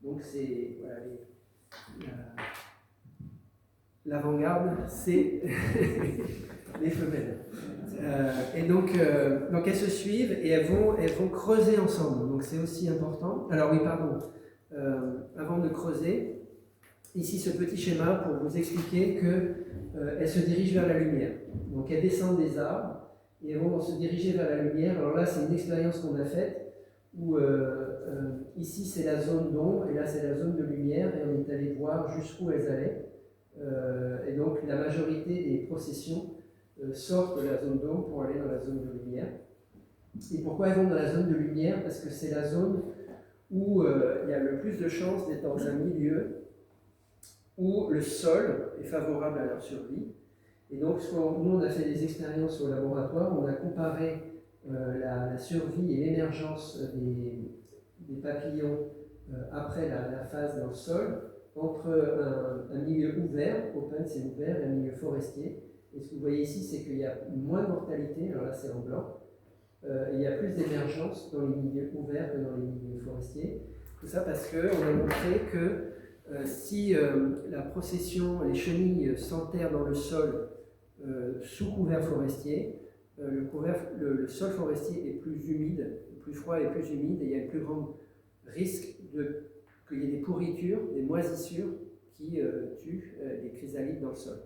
Donc c'est l'avant-garde, c'est les femelles. Et donc elles se suivent et elles vont creuser ensemble. Donc c'est aussi important. Alors oui, pardon. Avant de creuser, ici ce petit schéma pour vous expliquer qu'elles se dirigent vers la lumière. Donc elles descendent des arbres et elles vont se diriger vers la lumière. Alors là, c'est une expérience qu'on a faite où ici c'est la zone d'ombre et là c'est la zone de lumière et on est allé voir jusqu'où elles allaient. Et donc la majorité des processions sortent de la zone d'ombre pour aller dans la zone de lumière. Et pourquoi elles vont dans la zone de lumière? Parce que c'est la zone où il y a le plus de chances d'être dans un milieu où le sol est favorable à leur survie. Et donc, nous, on a fait des expériences au laboratoire, on a comparé la survie et l'émergence des papillons après la phase dans le sol entre un milieu ouvert, open c'est ouvert, et un milieu forestier. Et ce que vous voyez ici, c'est qu'il y a moins de mortalité, alors là c'est en blanc, il y a plus d'émergence dans les milieux ouverts que dans les milieux forestiers. Tout ça parce qu'on a montré que si la procession, les chenilles s'enterrent dans le sol sous couvert forestier, le sol forestier est plus humide, plus froid et plus humide, et il y a un plus grand risque qu'il y ait des pourritures, des moisissures qui tuent les chrysalides dans le sol.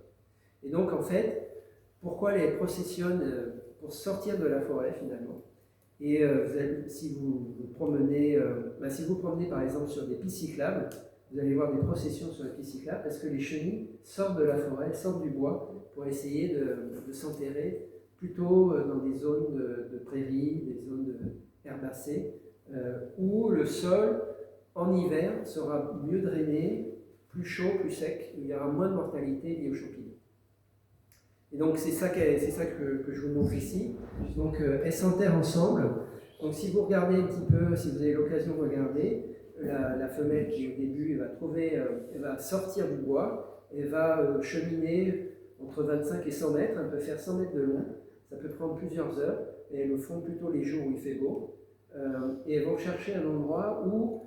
Et donc en fait, pourquoi elles processionnent pour sortir de la forêt finalement. Et si vous promenez par exemple sur des pistes cyclables, vous allez voir des processions sur les pistes cyclables parce que les chenilles sortent de la forêt, sortent du bois pour essayer de s'enterrer plutôt dans des zones de prairies, des zones herbacées, où le sol en hiver sera mieux drainé plus chaud, plus sec, où il y aura moins de mortalité liée aux champignons. Et donc c'est ça que je vous montre ici. Donc elles s'enterrent ensemble. Donc si vous regardez un petit peu, si vous avez l'occasion de regarder, la femelle qui au début elle va sortir du bois, elle va cheminer entre 25 et 100 mètres, elle peut faire 100 mètres de long, ça peut prendre plusieurs heures, et elles le font plutôt les jours où il fait beau. Et elles vont chercher un endroit où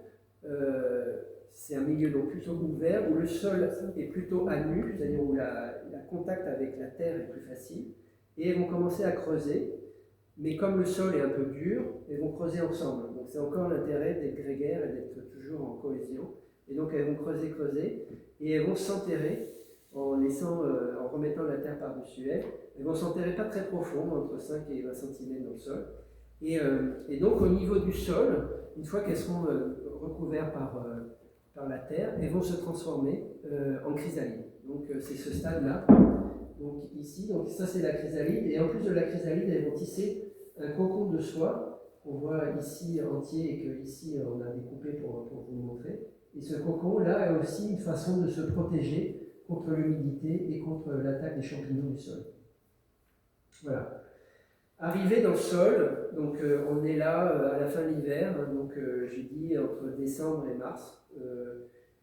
c'est un milieu donc plutôt ouvert, où le sol est plutôt à nu, c'est-à-dire où la contact avec la terre est plus facile, et elles vont commencer à creuser, mais comme le sol est un peu dur, elles vont creuser ensemble. Donc c'est encore l'intérêt d'être grégaire et d'être toujours en cohésion. Et donc elles vont creuser, et elles vont s'enterrer en remettant la terre par-dessus elles. Elles vont s'enterrer pas très profond, entre 5 et 20 cm dans le sol. Et donc au niveau du sol, une fois qu'elles seront recouvertes par la terre, elles vont se transformer en chrysalide. Donc c'est ce stade-là. Donc ici, donc ça c'est la chrysalide, et en plus de la chrysalide, elles vont tisser un cocon de soie qu'on voit ici entier et que ici on a découpé pour vous montrer. Et ce cocon-là est aussi une façon de se protéger contre l'humidité et contre l'attaque des champignons du sol. Voilà. Arrivé dans le sol, donc on est là à la fin de l'hiver, hein, donc j'ai dit entre décembre et mars.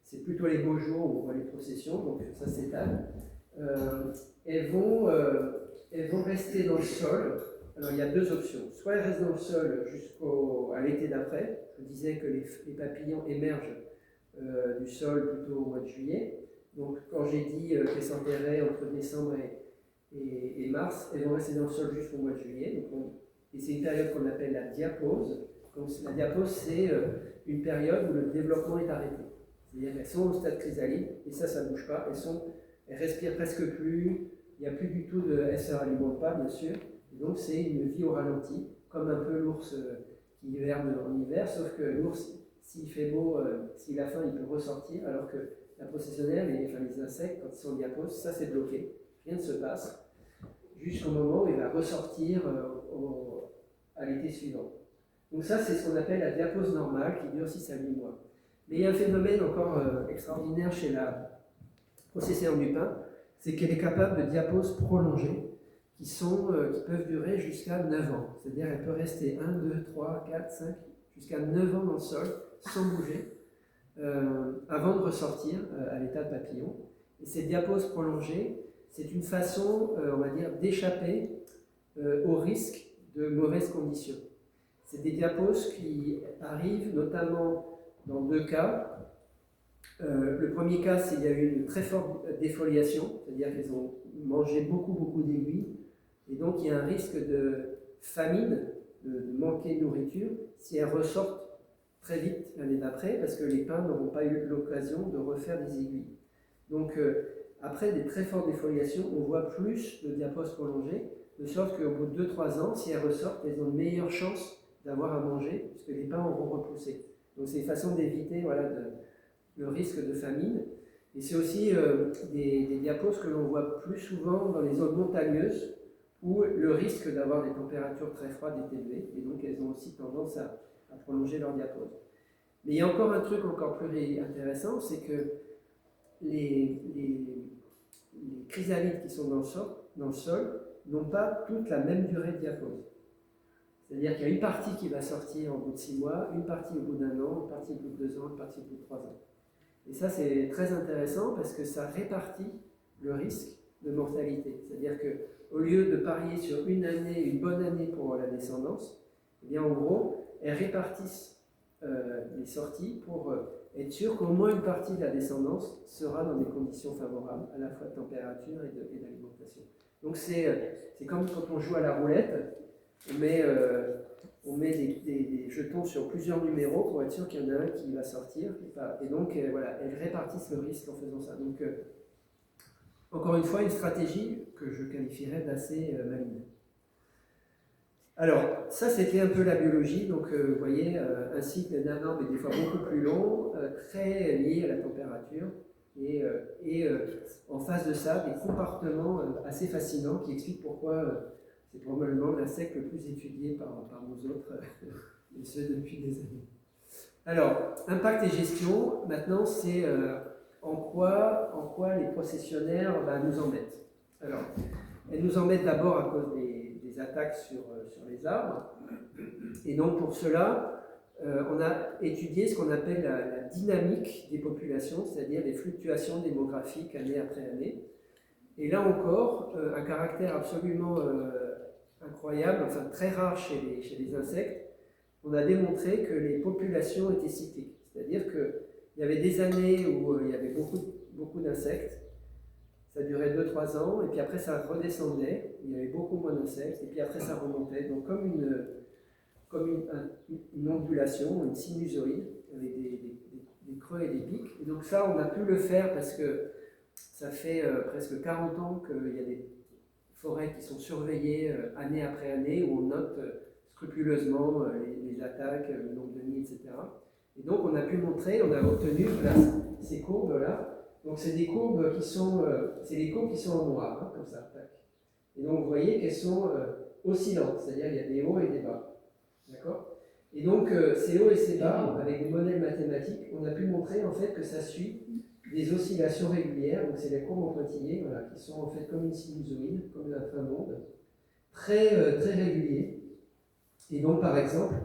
C'est plutôt les beaux jours où on voit les processions, donc ça s'étale. Elles vont rester dans le sol. Alors il y a deux options. Soit elles restent dans le sol jusqu'à l'été d'après. Je disais que les papillons émergent du sol plutôt au mois de juillet. Donc quand j'ai dit qu'elles s'enterraient entre décembre et mars, elles vont rester dans le sol jusqu'au mois de juillet. Et c'est une période qu'on appelle la diapause. Donc, la diapause, c'est une période où le développement est arrêté. C'est-à-dire qu'elles sont au stade chrysalide, et ça ne bouge pas. Elles respirent presque plus, il n'y a plus du tout elles ne se alimentent pas, bien sûr. Et donc c'est une vie au ralenti, comme un peu l'ours qui hiverne en hiver, sauf que l'ours, s'il fait beau, s'il a faim, il peut ressortir, alors que la processionnelle, les insectes, quand ils sont en diapause, ça c'est bloqué. Rien ne se passe, jusqu'au moment où il va ressortir à l'été suivant. Donc ça, c'est ce qu'on appelle la diapause normale, qui dure 6 à 8 mois. Mais il y a un phénomène encore extraordinaire chez la processionnaire du pain, c'est qu'elle est capable de diaposes prolongées, qui peuvent durer jusqu'à 9 ans. C'est-à-dire qu'elle peut rester 1, 2, 3, 4, 5, jusqu'à 9 ans dans le sol, sans bouger, avant de ressortir à l'état de papillon. Et ces diaposes prolongées, c'est une façon, on va dire, d'échapper au risque de mauvaises conditions. C'est des diaposes qui arrivent notamment dans deux cas. Le premier cas, c'est qu'il y a eu une très forte défoliation, c'est-à-dire qu'elles ont mangé beaucoup d'aiguilles, et donc il y a un risque de famine, de manquer de nourriture, si elles ressortent très vite l'année d'après, parce que les pins n'auront pas eu l'occasion de refaire des aiguilles. Donc, après des très fortes défoliations, on voit plus de diaposes prolongées, de sorte qu'au bout de 2-3 ans, si elles ressortent, elles ont une meilleure chance d'avoir à manger, puisque les pins auront repoussé. Donc c'est une façon d'éviter le risque de famine. Et c'est aussi des diaposes que l'on voit plus souvent dans les zones montagneuses, où le risque d'avoir des températures très froides est élevé, et donc elles ont aussi tendance à prolonger leur diapose. Mais il y a encore un truc encore plus intéressant, c'est que les chrysalides qui sont dans le sol n'ont pas toute la même durée de diapause. C'est-à-dire qu'il y a une partie qui va sortir au bout de 6 mois, une partie au bout d'1 an, une partie au bout de 2 ans, une partie au bout de 3 ans. Et ça, c'est très intéressant parce que ça répartit le risque de mortalité. C'est-à-dire qu'au lieu de parier sur une année, une bonne année pour la descendance, eh bien, en gros, elles répartissent les sorties pour être sûr qu'au moins une partie de la descendance sera dans des conditions favorables, à la fois de température et d'alimentation. Donc c'est comme quand on joue à la roulette, on met des jetons sur plusieurs numéros pour être sûr qu'il y en a un qui va sortir. Et donc voilà, elles répartissent le risque en faisant ça. Donc encore une fois, une stratégie que je qualifierais d'assez maligne. Alors, ça c'était un peu la biologie, donc vous voyez, un cycle d'un an, mais des fois beaucoup plus long, très lié à la température, et en face de ça, des comportements assez fascinants qui expliquent pourquoi c'est probablement l'insecte le plus étudié par nous autres, et ce depuis des années. Alors, impact et gestion, maintenant c'est en quoi les processionnaires nous embêtent. Alors, elles nous embêtent d'abord à cause des attaques sur les arbres. Et donc pour cela, on a étudié ce qu'on appelle la dynamique des populations, c'est-à-dire les fluctuations démographiques année après année. Et là encore, un caractère absolument incroyable, enfin très rare chez les insectes, on a démontré que les populations étaient cycliques. C'est-à-dire qu'il y avait des années où il y avait beaucoup d'insectes, ça durait 2-3 ans, et puis après ça redescendait, il y avait beaucoup moins d'insectes, et puis après ça remontait. Donc comme une ondulation, une sinusoïde, avec des creux et des pics. Et donc ça, on a pu le faire parce que ça fait presque 40 ans qu'il y a des forêts qui sont surveillées année après année, où on note scrupuleusement les attaques, le nombre de nids, etc. Et donc on a pu montrer, on a obtenu ces courbes-là. Donc c'est des courbes qui sont, c'est les courbes qui sont en noir, hein, comme ça. Tac. Et donc vous voyez qu'elles sont oscillantes, c'est-à-dire il y a des hauts et des bas. D'accord ? Et donc ces hauts et ces bas, avec des modèles mathématiques, on a pu montrer en fait que ça suit des oscillations régulières. Donc c'est les courbes en pointillés, voilà, qui sont en fait comme une sinusoïde, comme un fin monde, très réguliers. Et donc par exemple,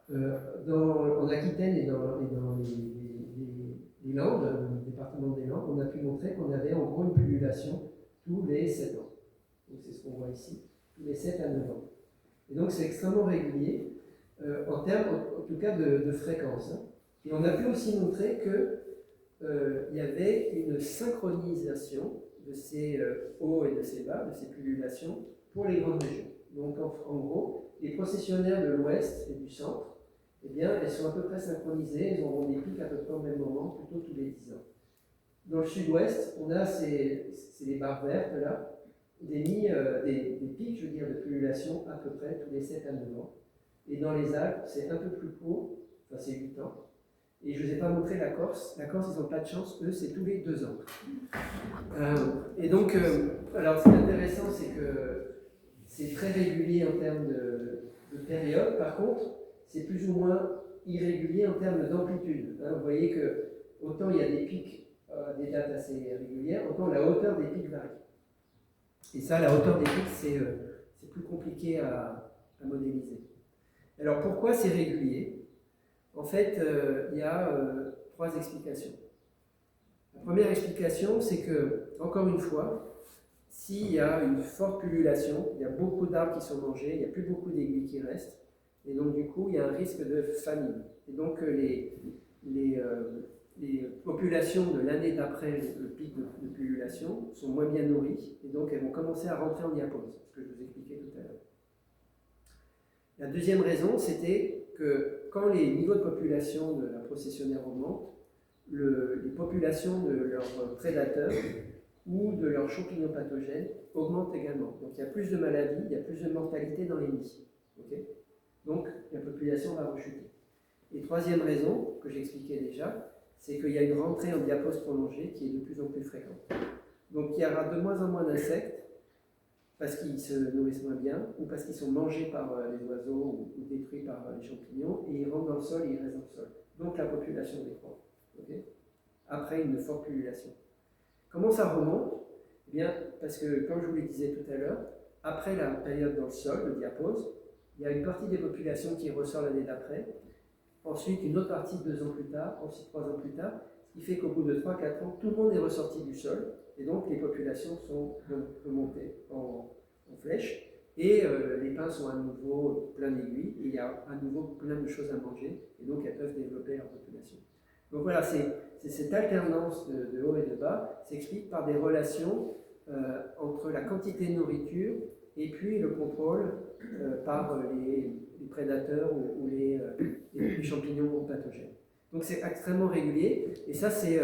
en Aquitaine et dans les Landes, le département des Landes, on a pu montrer qu'on avait en gros une pullulation tous les 7 ans. Donc c'est ce qu'on voit ici, tous les 7 à 9 ans. Et donc c'est extrêmement régulier, en termes en tout cas de fréquence. Hein. Et on a pu aussi montrer qu'il y avait une synchronisation de ces hauts et de ces bas, de ces pullulations, pour les grandes régions. Donc en gros, les processionnaires de l'ouest et du centre, eh bien, elles sont à peu près synchronisées, elles auront des pics à peu près au même moment, plutôt tous les 10 ans. Dans le sud-ouest, on a les barres vertes là, des pics, je veux dire, de pullulation à peu près tous les 7 à 9 ans. Et dans les Alpes, c'est un peu plus court, enfin c'est 8 ans. Et je ne vous ai pas montré la Corse. La Corse, ils n'ont pas de chance, eux, c'est tous les 2 ans. Et donc, alors ce qui est intéressant, c'est que c'est très régulier en termes de période. Par contre, c'est plus ou moins irrégulier en termes d'amplitude. Hein, vous voyez que autant il y a des pics, des dates assez régulières, autant la hauteur des pics varie. Et ça, la hauteur des pics, c'est plus compliqué à modéliser. Alors pourquoi c'est régulier ? En fait, il y a 3 explications. La première explication, c'est que, encore une fois, s'il y a une forte pullulation, il y a beaucoup d'arbres qui sont mangés, il n'y a plus beaucoup d'aiguilles qui restent, et donc du coup, il y a un risque de famine. Et donc les populations de l'année d'après le pic de pullulation sont moins bien nourries, et donc elles vont commencer à rentrer en diapause, ce que je vous expliquais tout à l'heure. La deuxième raison, c'était que quand les niveaux de population de la processionnaire augmentent, les populations de leurs prédateurs ou de leurs champignons pathogènes augmentent également. Donc il y a plus de maladies, il y a plus de mortalité dans les nids. Okay ? Donc la population va rechuter. Et troisième raison, que j'expliquais déjà, c'est qu'il y a une rentrée en diapause prolongée qui est de plus en plus fréquente. Donc il y aura de moins en moins d'insectes, parce qu'ils se nourrissent moins bien, ou parce qu'ils sont mangés par les oiseaux ou détruits par les champignons, et ils rentrent dans le sol et ils restent dans le sol. Donc la population décroît. Okay ? Après une forte pullulation. Comment ça remonte ? Eh bien, parce que, comme je vous le disais tout à l'heure, après la période dans le sol, de diapause, il y a une partie des populations qui ressort l'année d'après, ensuite une autre partie 2 ans plus tard, ensuite 3 ans plus tard, ce qui fait qu'au bout de 3-4 ans, tout le monde est ressorti du sol, et donc les populations sont remontées en flèche, et les pins sont à nouveau pleins d'aiguilles, et il y a à nouveau plein de choses à manger, et donc elles peuvent développer leur population. Donc voilà, c'est cette alternance de haut et de bas s'explique par des relations entre la quantité de nourriture et puis le contrôle par les prédateurs ou les champignons pathogènes. Donc c'est extrêmement régulier, et ça c'est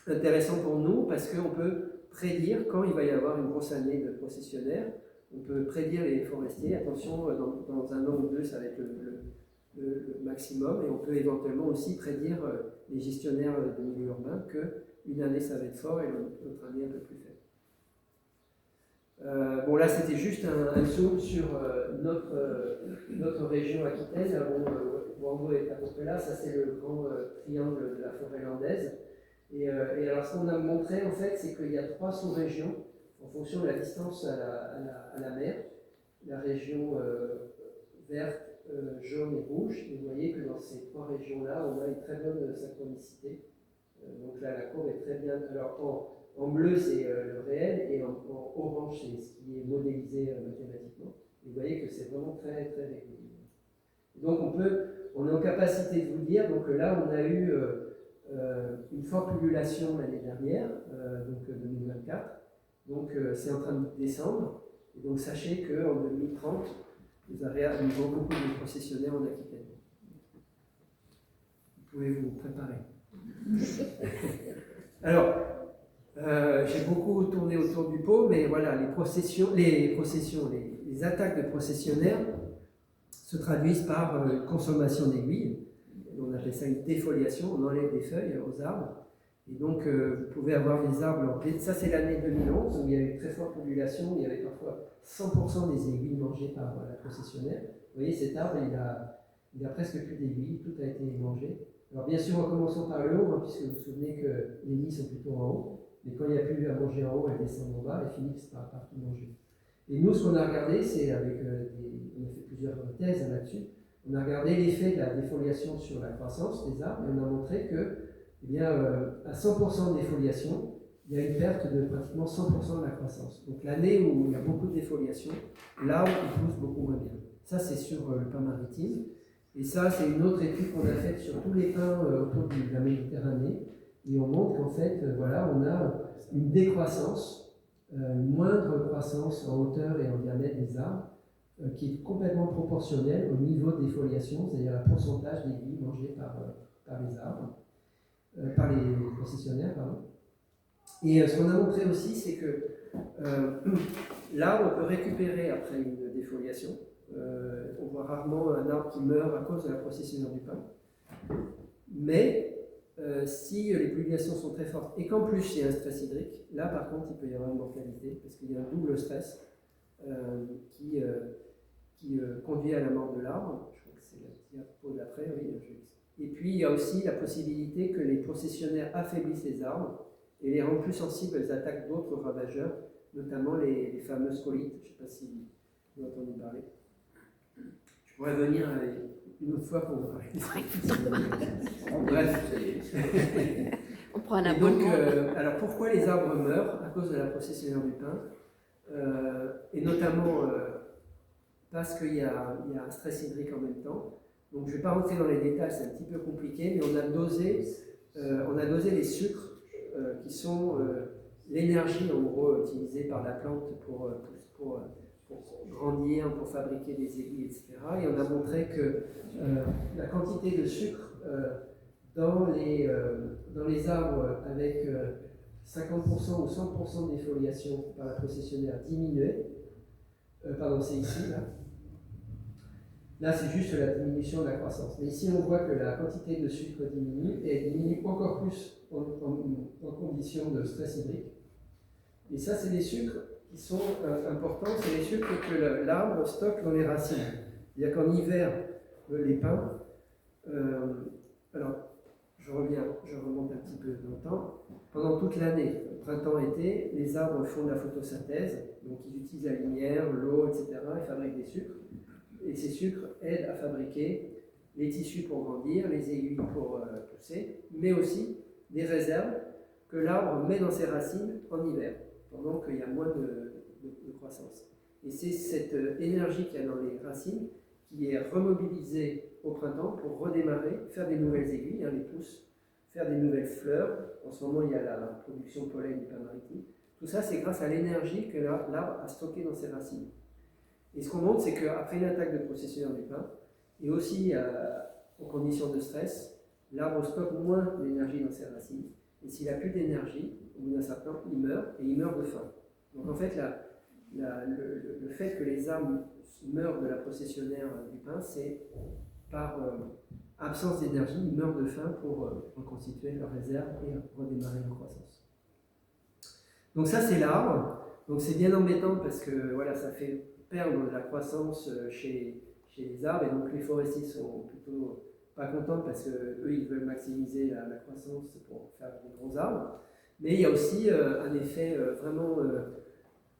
intéressant pour nous parce qu'on peut prédire quand il va y avoir une grosse année de processionnaires. On peut prédire les forestiers, attention, dans 1 an ou 2, ça va être le maximum, et on peut éventuellement aussi prédire les gestionnaires de milieu urbain qu'une année ça va être fort et l'autre année un peu plus faible. Bon, là c'était juste un zoom sur notre région Aquitaine. Bordeaux est à peu près là, ça c'est le grand triangle de la forêt landaise, et alors ce qu'on a montré en fait, c'est qu'il y a 3 sous-régions en fonction de la distance à la mer. La région verte, jaune et rouge. Et vous voyez que dans ces 3 régions-là, on a une très bonne synchronicité. Donc là, la courbe est très bien. Alors en bleu, c'est le réel, et en orange, c'est ce qui est modélisé mathématiquement. Et vous voyez que c'est vraiment très, très régulier. Donc on est en capacité de vous dire, donc là, on a eu une forte pullulation l'année dernière, donc 2024. Donc c'est en train de descendre. Et donc sachez qu'en 2030, vous aurez à nouveau beaucoup de processionnaires en Aquitaine. Vous pouvez vous préparer. Alors, j'ai beaucoup tourné autour du pot, mais voilà, les attaques de processionnaires se traduisent par consommation d'aiguilles. On appelle ça une défoliation, on enlève des feuilles aux arbres. Et donc, vous pouvez avoir des arbres, ça c'est l'année 2011, où il y a eu très forte population, il y avait parfois 100% des aiguilles mangées par la processionnaire. Vous voyez, cet arbre, il a presque plus d'aiguilles, tout a été mangé. Alors bien sûr, en commençant par le haut, puisque vous vous souvenez que les nids sont plutôt en haut, mais quand il n'y a plus à manger en haut, elles descendent en bas et finissent par tout manger. Et nous, ce qu'on a regardé, c'est on a fait plusieurs thèses là-dessus, on a regardé l'effet de la défoliation sur la croissance des arbres, et on a montré que, eh bien, à 100% de défoliation, il y a une perte de pratiquement 100% de la croissance. Donc l'année où il y a beaucoup de défoliation, l'arbre pousse beaucoup moins bien. Ça, c'est sur le pin maritime. Et ça, c'est une autre étude qu'on a faite sur tous les pins autour de la Méditerranée. Et on montre qu'en fait, voilà, on a une décroissance, une moindre croissance en hauteur et en diamètre des arbres, qui est complètement proportionnelle au niveau de défoliation, c'est-à-dire le pourcentage d'aiguilles mangées par les arbres, par les processionnaires, pardon. Et ce qu'on a montré aussi, c'est que l'arbre peut récupérer après une défoliation. On voit rarement un arbre qui meurt à cause de la procession du pin. Mais si les pullulations sont très fortes et qu'en plus il y a un stress hydrique, là par contre il peut y avoir une mortalité parce qu'il y a un double stress qui conduit à la mort de l'arbre. Je crois que c'est la diapo d'après, oui. Et puis il y a aussi la possibilité que les processionnaires affaiblissent les arbres et les rendent plus sensibles aux attaques d'autres ravageurs, notamment les fameux scolites. Je ne sais pas si vous avez entendu parler. Je pourrais venir une autre fois pour vous parler. Bref. On prend un donc, abonnement. alors pourquoi les arbres meurent à cause de la procession du pin, et notamment parce qu'il y a un stress hydrique en même temps. Donc je ne vais pas rentrer dans les détails, c'est un petit peu compliqué, mais on a dosé les sucres qui sont l'énergie en gros utilisée par la plante pour grandir, pour fabriquer des aiguilles, etc. Et on a montré que la quantité de sucre dans les arbres avec 50% ou 100% de défoliation par la processionnaire diminuait. Pardon, c'est ici, là. Là, c'est juste la diminution de la croissance. Mais ici, on voit que la quantité de sucre diminue, et elle diminue encore plus en conditions de stress hydrique. Et ça, c'est des sucres qui sont importants, c'est les sucres que l'arbre stocke dans les racines. C'est-à-dire qu'en hiver, les pins, alors je remonte un petit peu dans le temps, pendant toute l'année, printemps-été, les arbres font de la photosynthèse, donc ils utilisent la lumière, l'eau, etc., ils fabriquent des sucres, et ces sucres aident à fabriquer les tissus pour grandir, les aiguilles pour pousser, mais aussi des réserves que l'arbre met dans ses racines en hiver, pendant qu'il y a moins de croissance. Et c'est cette énergie qu'il y a dans les racines qui est remobilisée au printemps pour redémarrer, faire des nouvelles aiguilles, les pousses, faire des nouvelles fleurs. En ce moment, il y a la production de pollen du pin maritime. Tout ça, c'est grâce à l'énergie que l'arbre a stockée dans ses racines. Et ce qu'on montre, c'est qu'après une attaque de processionnaire du pin, et aussi en conditions de stress, l'arbre stocke moins d'énergie dans ses racines. Et s'il n'a plus d'énergie, au bout d'un certain temps, il meurt, et il meurt de faim. Donc en fait, le fait que les arbres meurent de la processionnaire du pin, c'est par absence d'énergie, ils meurent de faim pour reconstituer leur réserve et redémarrer leur croissance. Donc ça, c'est l'arbre. Donc c'est bien embêtant parce que voilà, ça fait perdre de la croissance chez les arbres, et donc les forestiers sont plutôt pas contents parce qu'eux, ils veulent maximiser la croissance pour faire des gros arbres. Mais il y a aussi un effet vraiment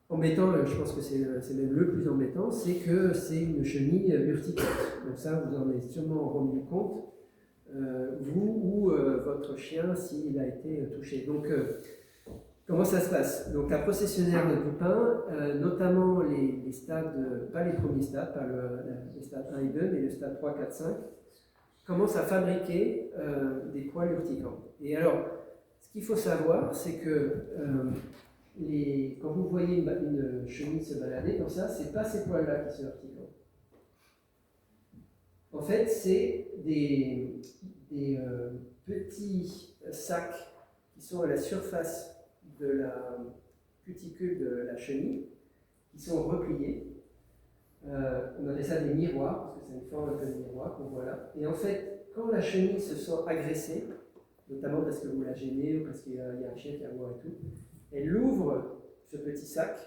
embêtant, je pense que c'est même le plus embêtant, c'est que c'est une chenille urticante. Donc ça, vous en êtes sûrement rendu compte, vous ou votre chien, s'il a été touché. Donc, comment ça se passe? Donc la processionnaire du pain, notamment les stades, pas les premiers stades, pas les stades 1 et 2, mais le stade 3, 4, 5, commence à fabriquer des poils urticants. Et alors, ce qu'il faut savoir, c'est que quand vous voyez une chenille se balader comme ça, c'est pas ces poils-là qui sont urticants. En fait, c'est des petits sacs qui sont à la surface de la cuticule de la chenille, qui sont repliés. On appelle ça des miroirs, parce que c'est une forme un peu de miroir qu'on voit là. Et en fait, quand la chenille se sent agressée, notamment parce que vous la gênez ou parce qu'il y a un chien qui aboie et tout, elle ouvre ce petit sac,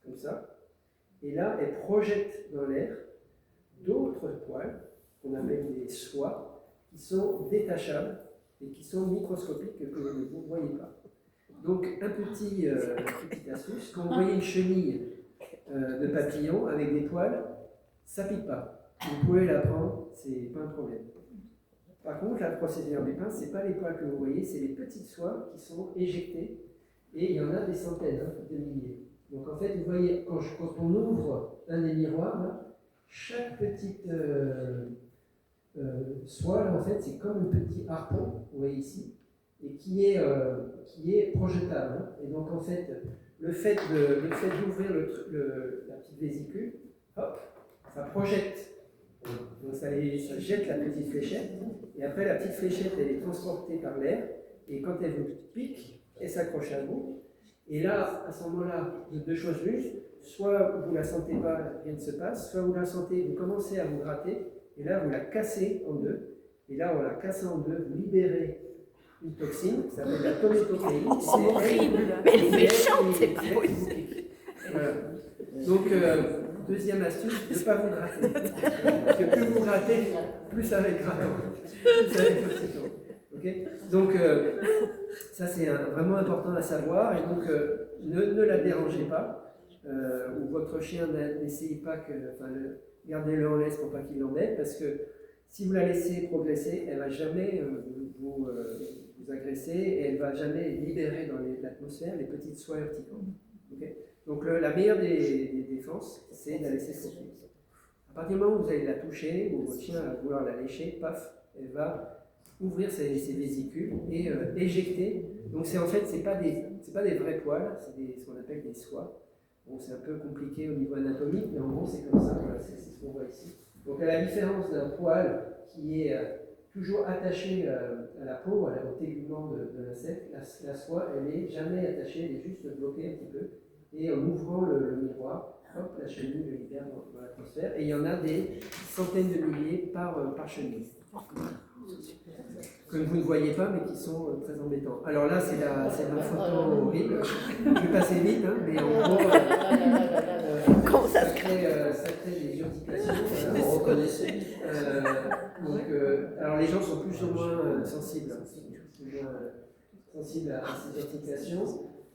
comme ça, et là, elle projette dans l'air d'autres poils, qu'on appelle des soies, qui sont détachables et qui sont microscopiques que vous ne voyez pas. Donc, petite astuce, quand vous voyez une chenille de papillon avec des poils, ça ne pique pas. Vous pouvez la prendre, c'est pas un problème. Par contre, la procédure du pain, ce n'est pas les poils que vous voyez, c'est les petites soies qui sont éjectées, et il y en a des centaines, de milliers. Donc en fait, vous voyez, quand on ouvre un des miroirs, là, chaque petite soie, là, en fait, c'est comme un petit harpon, vous voyez ici, et qui est projetable. Hein. Et donc en fait, le fait d'ouvrir la petite vésicule, hop, ça projette. Donc ça jette la petite fléchette, et après la petite fléchette, elle est transportée par l'air, et quand elle vous pique, elle s'accroche à vous. Et là, à ce moment-là, deux choses l'une, soit vous ne la sentez pas, rien ne se passe, soit vous la sentez, vous commencez à vous gratter, et là, vous la cassez en deux, et là, en la cassant en deux, vous libérez une toxine, ça s'appelle la tométokéine. C'est horrible, mais elle est méchante, c'est pas possible. Voilà. Donc, deuxième astuce, ne pas vous gratter. Parce que plus vous grattez, plus ça va être grattant. Plus ça va être toxiquant. Okay, donc, ça c'est vraiment important à savoir. Et donc, ne la dérangez pas. Ou votre chien, n'essayez pas que. Enfin, gardez-le en laisse pour pas qu'il l'embête. Parce que si vous la laissez progresser, elle ne va jamais vous agresser et elle ne va jamais libérer dans l'atmosphère les petites soies urticantes. Okay, donc, la meilleure des défenses, c'est de la laisser sortir. À partir du moment où vous allez la toucher, ou votre chien va vouloir la lécher, paf, elle va ouvrir ses vésicules et éjecter. Donc en fait, c'est pas des vrais poils, c'est ce qu'on appelle des soies. Bon, c'est un peu compliqué au niveau anatomique, mais en gros c'est comme ça, voilà, c'est ce qu'on voit ici. Donc à la différence d'un poil qui est toujours attaché à la peau, au tégument de l'insecte, la soie, elle n'est jamais attachée, elle est juste bloquée un petit peu. Et en ouvrant le miroir, hop, la chenille le libère dans l'atmosphère. Et il y en a des centaines de milliers par chenille. Que vous ne voyez pas, mais qui sont très embêtants. Alors là, c'est la photo horrible. Je vais passer vite, hein, mais en gros, ça crée des urtications. Voilà, on reconnaissait. Alors les gens sont plus ou moins sensibles, sensibles à ces urtications.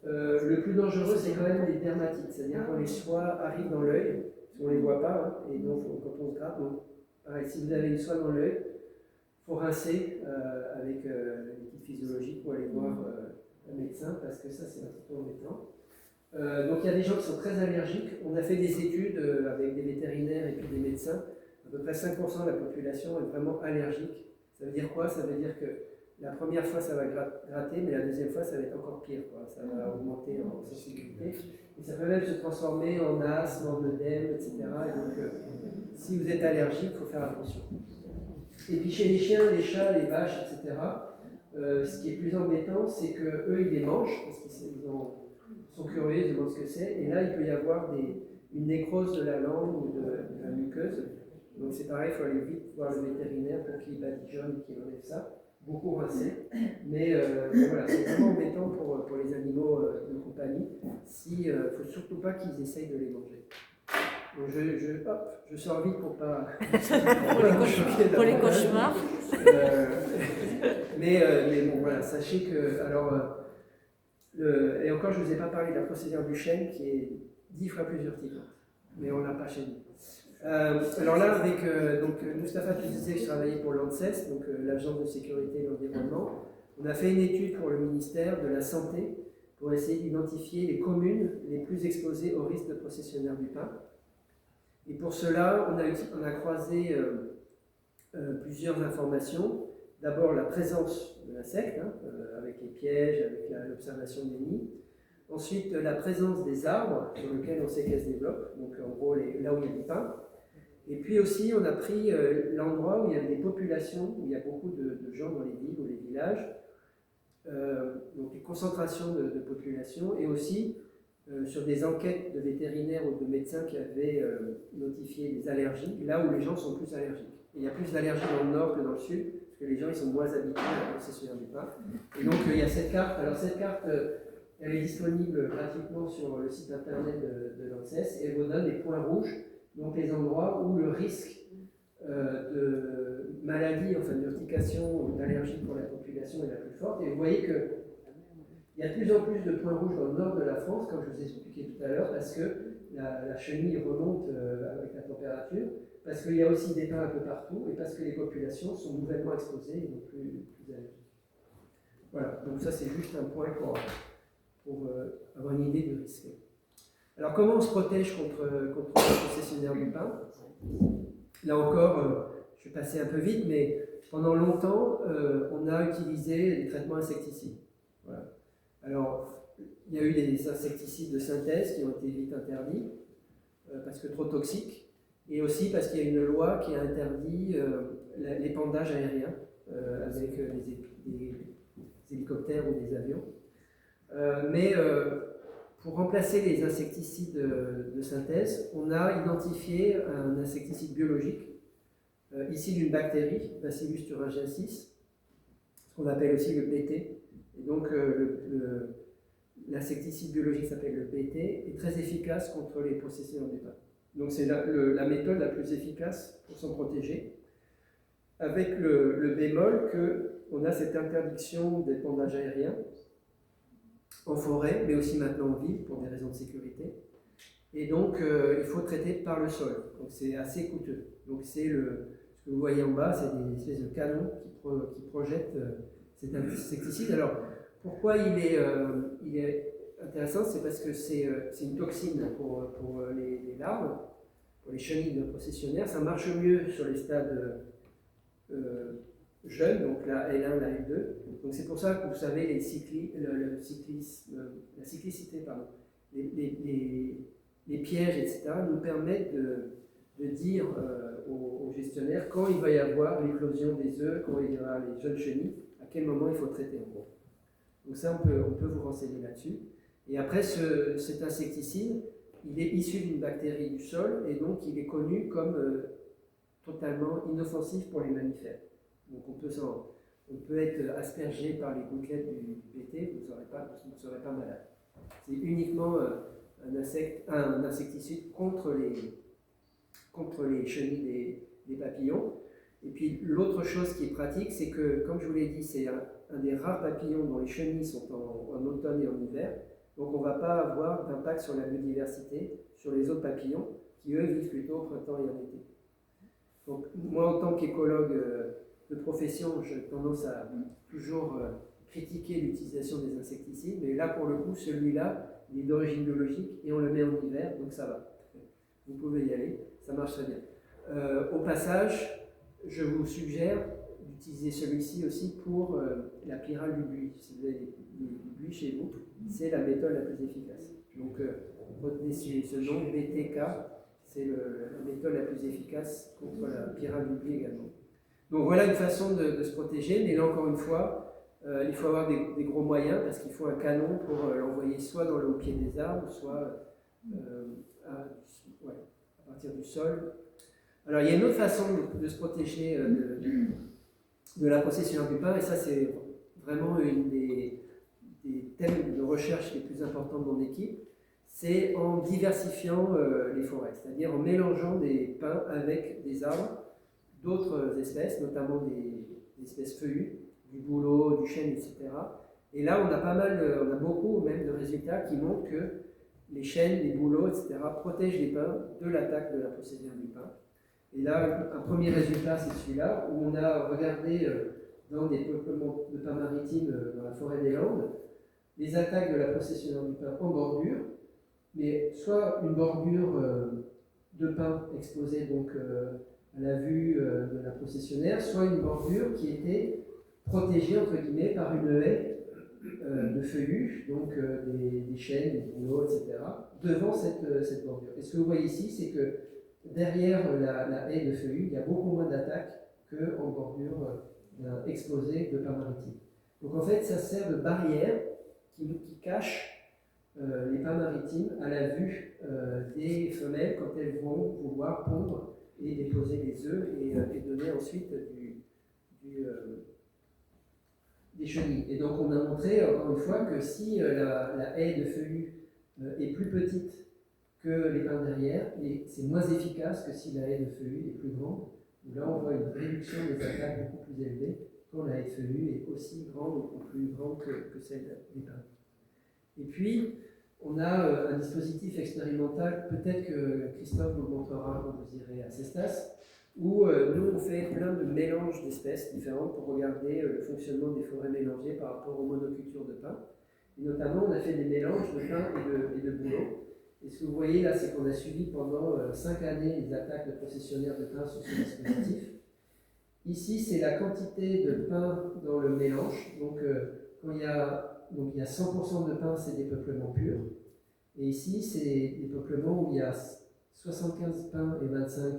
Le plus dangereux, c'est quand même les dermatites, c'est-à-dire quand les soies arrivent dans l'œil, on ne les voit pas, hein, et donc quand on se gratte, donc, pareil, si vous avez une soie dans l'œil, il faut rincer avec l'équipe physiologique pour aller voir un médecin, parce que ça, c'est un petit peu embêtant. Donc il y a des gens qui sont très allergiques. On a fait des études avec des vétérinaires et puis des médecins. À peu près 5% de la population est vraiment allergique. Ça veut dire quoi? Ça veut dire que la première fois, ça va gratter, mais la deuxième fois, ça va être encore pire, quoi. Ça va augmenter en sensibilité. Et ça peut même se transformer en asthme, en œdème, etc. Et donc, si vous êtes allergique, il faut faire attention. Et puis chez les chiens, les chats, les vaches, etc., ce qui est plus embêtant, c'est qu'eux, ils les mangent, parce qu'ils sont curieux, ils demandent ce que c'est. Et là, il peut y avoir une nécrose de la langue ou de la muqueuse. Donc c'est pareil, il faut aller vite voir le vétérinaire pour qu'il badigeonne, qu'il enlève ça. Beaucoup rincé, mais voilà, c'est vraiment embêtant pour les animaux de compagnie. Il ne faut surtout pas qu'ils essayent de les manger. Donc je sors vite pour pas. pour les cauchemars. Mais bon, voilà, sachez que. Alors, Et encore, je ne vous ai pas parlé de la procédure du chêne qui est 10 fois plus urticante, mais on ne l'a pas chez nous. Alors là, avec donc, Mustapha, tu disais que je travaillais pour l'ANSES, donc l'Agence de sécurité de l'environnement. On a fait une étude pour le ministère de la Santé pour essayer d'identifier les communes les plus exposées au risque de processionnaire du pin. Et pour cela, on a croisé plusieurs informations. D'abord, la présence de l'insecte, avec les pièges, avec l'observation des nids. Ensuite, la présence des arbres sur lesquels on sait qu'elles se développent, donc en gros là où il y a du pin. Et puis aussi, on a pris l'endroit où il y a des populations, où il y a beaucoup de gens dans les villes ou les villages, donc les concentrations de population, et aussi sur des enquêtes de vétérinaires ou de médecins qui avaient notifié des allergies, là où les gens sont plus allergiques. Et il y a plus d'allergies dans le nord que dans le sud, parce que les gens ils sont moins habitués à la procession du pin. Et donc il y a cette carte. Alors cette carte, elle est disponible gratuitement sur le site internet de l'ANSES, et elle vous donne des points rouges, donc les endroits où le risque de maladie, enfin d'urtication ou d'allergie pour la population est la plus forte. Et vous voyez que il y a de plus en plus de points rouges dans le nord de la France, comme je vous ai expliqué tout à l'heure, parce que la chenille remonte avec la température, parce qu'il y a aussi des pins un peu partout, et parce que les populations sont nouvellement exposées et non plus allergiques. Voilà, donc ça c'est juste un point pour avoir une idée du risque. Alors comment on se protège contre le processionnaire du pin? Là encore, je vais passer un peu vite, mais pendant longtemps, on a utilisé des traitements insecticides. Voilà. Alors, il y a eu des insecticides de synthèse qui ont été vite interdits, parce que trop toxiques, et aussi parce qu'il y a une loi qui a interdit l'épandage aérien avec des hélicoptères ou des avions. Mais pour remplacer les insecticides de synthèse, on a identifié un insecticide biologique issu d'une bactérie, Bacillus thuringiensis, ce qu'on appelle aussi le BT. Et donc l'insecticide biologique s'appelle le BT, est très efficace contre les processionnaires du pin. Donc c'est la méthode la plus efficace pour s'en protéger, avec le bémol qu'on a cette interdiction d'épandage aérien en forêt, mais aussi maintenant en ville pour des raisons de sécurité. Et donc il faut traiter par le sol, donc c'est assez coûteux. Donc c'est ce que vous voyez en bas, c'est des espèces de canons qui projettent cet insecticide. Alors pourquoi il est intéressant? C'est parce que c'est une toxine pour les larves, pour les chenilles de processionnaires. Ça marche mieux sur les stades jeunes, donc la L1, la L2. Donc c'est pour ça que vous savez, la cyclicité, pardon, les pièges, etc., nous permettent de dire aux gestionnaires quand il va y avoir l'éclosion des œufs, quand il y aura les jeunes chenilles, à quel moment il faut traiter en gros. Donc ça, on peut vous renseigner là-dessus. Et après, cet insecticide, il est issu d'une bactérie du sol, et donc il est connu comme totalement inoffensif pour les mammifères. Donc on peut être aspergé par les gouttelettes du BT, vous ne serez pas malade. C'est uniquement un insecticide contre les chenilles des papillons. Et puis l'autre chose qui est pratique, c'est que, comme je vous l'ai dit, c'est un des rares papillons dont les chenilles sont en automne et en hiver. Donc on ne va pas avoir d'impact sur la biodiversité, sur les autres papillons, qui eux vivent plutôt au printemps et en été. Donc moi, en tant qu'écologue de profession, j'ai tendance à toujours critiquer l'utilisation des insecticides, mais là pour le coup, celui-là, il est d'origine biologique et on le met en hiver, donc ça va. Vous pouvez y aller, ça marche très bien. Au passage, je vous suggère d'utiliser celui-ci aussi pour la pyrale du buis. Si vous avez du buis chez vous, c'est la méthode la plus efficace. Donc retenez ce nom, BTK, c'est la méthode la plus efficace contre la pyrale du buis également. Donc voilà une façon de se protéger, mais là encore une fois, il faut avoir des gros moyens parce qu'il faut un canon pour l'envoyer soit au pied des arbres, soit à partir du sol. Alors il y a une autre façon de se protéger de la procession du pin, et ça c'est vraiment une des thèmes de recherche les plus importants de mon équipe, c'est en diversifiant les forêts, c'est-à-dire en mélangeant des pins avec des arbres d'autres espèces, notamment des espèces feuillues, du bouleau, du chêne, etc. Et là, on a beaucoup même de résultats qui montrent que les chênes, les bouleaux, etc., protègent les pins de l'attaque de la procédure du pin. Et là, un premier résultat, c'est celui-là, où on a regardé dans des peuplements de pins maritimes dans la forêt des Landes, les attaques de la processionnaire du pin en bordure, mais soit une bordure de pin exposée donc, à la vue de la processionnaire, soit une bordure qui était protégée entre guillemets par une haie de feuillus, donc des chênes, des bouleaux, etc., devant cette bordure. Et ce que vous voyez ici, c'est que derrière la haie de feuillus, il y a beaucoup moins d'attaques qu'en bordure exposée de pin maritime. Donc en fait, ça sert de barrière qui cache les pins maritimes à la vue des femelles quand elles vont vouloir pondre et déposer les œufs et donner ensuite des chenilles. Et donc on a montré encore une fois que si la haie de feuillus est plus petite que les pins derrière, c'est moins efficace que si la haie de feuillus est plus grande. Où là on voit une réduction des attaques beaucoup plus élevée quand la haie de feuillus est aussi grande ou plus grande que celle des pins. Et puis on a un dispositif expérimental, peut-être que Christophe vous le montrera quand vous irez à Cestas, où nous on fait plein de mélanges d'espèces différentes pour regarder le fonctionnement des forêts mélangées par rapport aux monocultures de pins. Et notamment on a fait des mélanges de pins et de bouleaux. Et ce que vous voyez là, c'est qu'on a suivi pendant 5 années les attaques de processionnaires de pins sur ce dispositif. Ici, c'est la quantité de pins dans le mélange. Donc, quand il y a 100% de pins, c'est des peuplements purs. Et ici, c'est des peuplements où il y a 75 pins et 25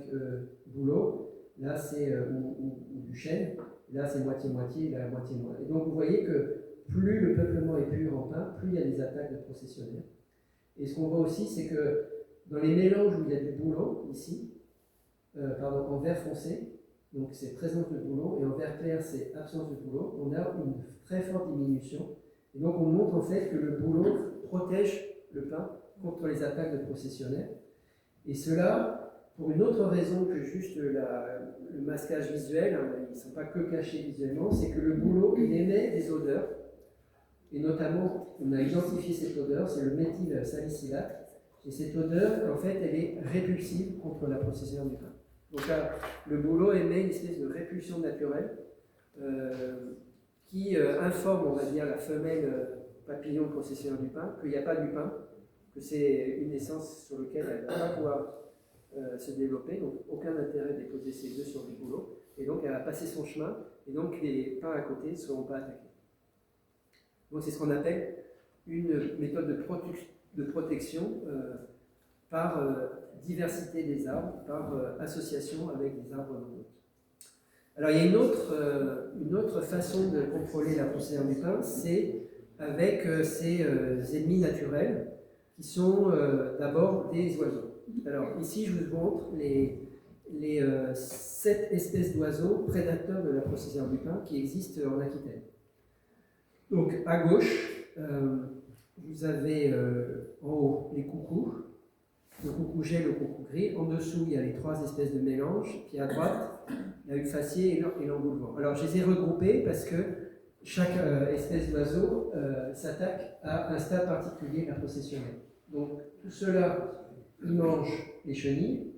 bouleaux. Là, c'est ou du chêne. Là, c'est moitié-moitié, là, moitié-moitié. Et donc, vous voyez que plus le peuplement est pur en pin, plus il y a des attaques de processionnaires. Et ce qu'on voit aussi, c'est que dans les mélanges où il y a du bouleau, ici, en vert foncé, donc c'est présence de bouleau, et en vert clair, c'est absence de bouleau, on a une très forte diminution. Et donc on montre en fait que le bouleau protège le pin contre les attaques de processionnaires. Et cela, pour une autre raison que juste le masquage visuel, hein, ils ne sont pas que cachés visuellement, c'est que le bouleau, il émet des odeurs. Et notamment, on a identifié cette odeur, c'est le méthylsalicylate. Et cette odeur, en fait, elle est répulsive contre la procession du pin. Donc là, le bouleau émet une espèce de répulsion naturelle qui informe, on va dire, la femelle papillon processionnaire du pin qu'il n'y a pas du pin, que c'est une essence sur laquelle elle ne va pas pouvoir se développer, donc aucun intérêt de déposer ses œufs sur du bouleau. Et donc elle va passer son chemin, et donc les pins à côté ne seront pas attaqués. Donc c'est ce qu'on appelle une méthode de protection par diversité des arbres, par association avec des arbres non hôtes. Alors il y a une autre façon de contrôler la procédure du pin, c'est avec ces ennemis naturels qui sont d'abord des oiseaux. Alors ici je vous montre les 7 espèces d'oiseaux prédateurs de la procédure du pin qui existent en Aquitaine. Donc à gauche, vous avez en haut les coucous, le coucou jet, le coucou gris. En dessous, il y a les 3 espèces de mélange. Puis à droite, la huppe-facier et l'engoulevent. Alors je les ai regroupés parce que chaque espèce d'oiseau s'attaque à un stade particulier de la processionnaire. Donc tout cela, ils mangent les chenilles.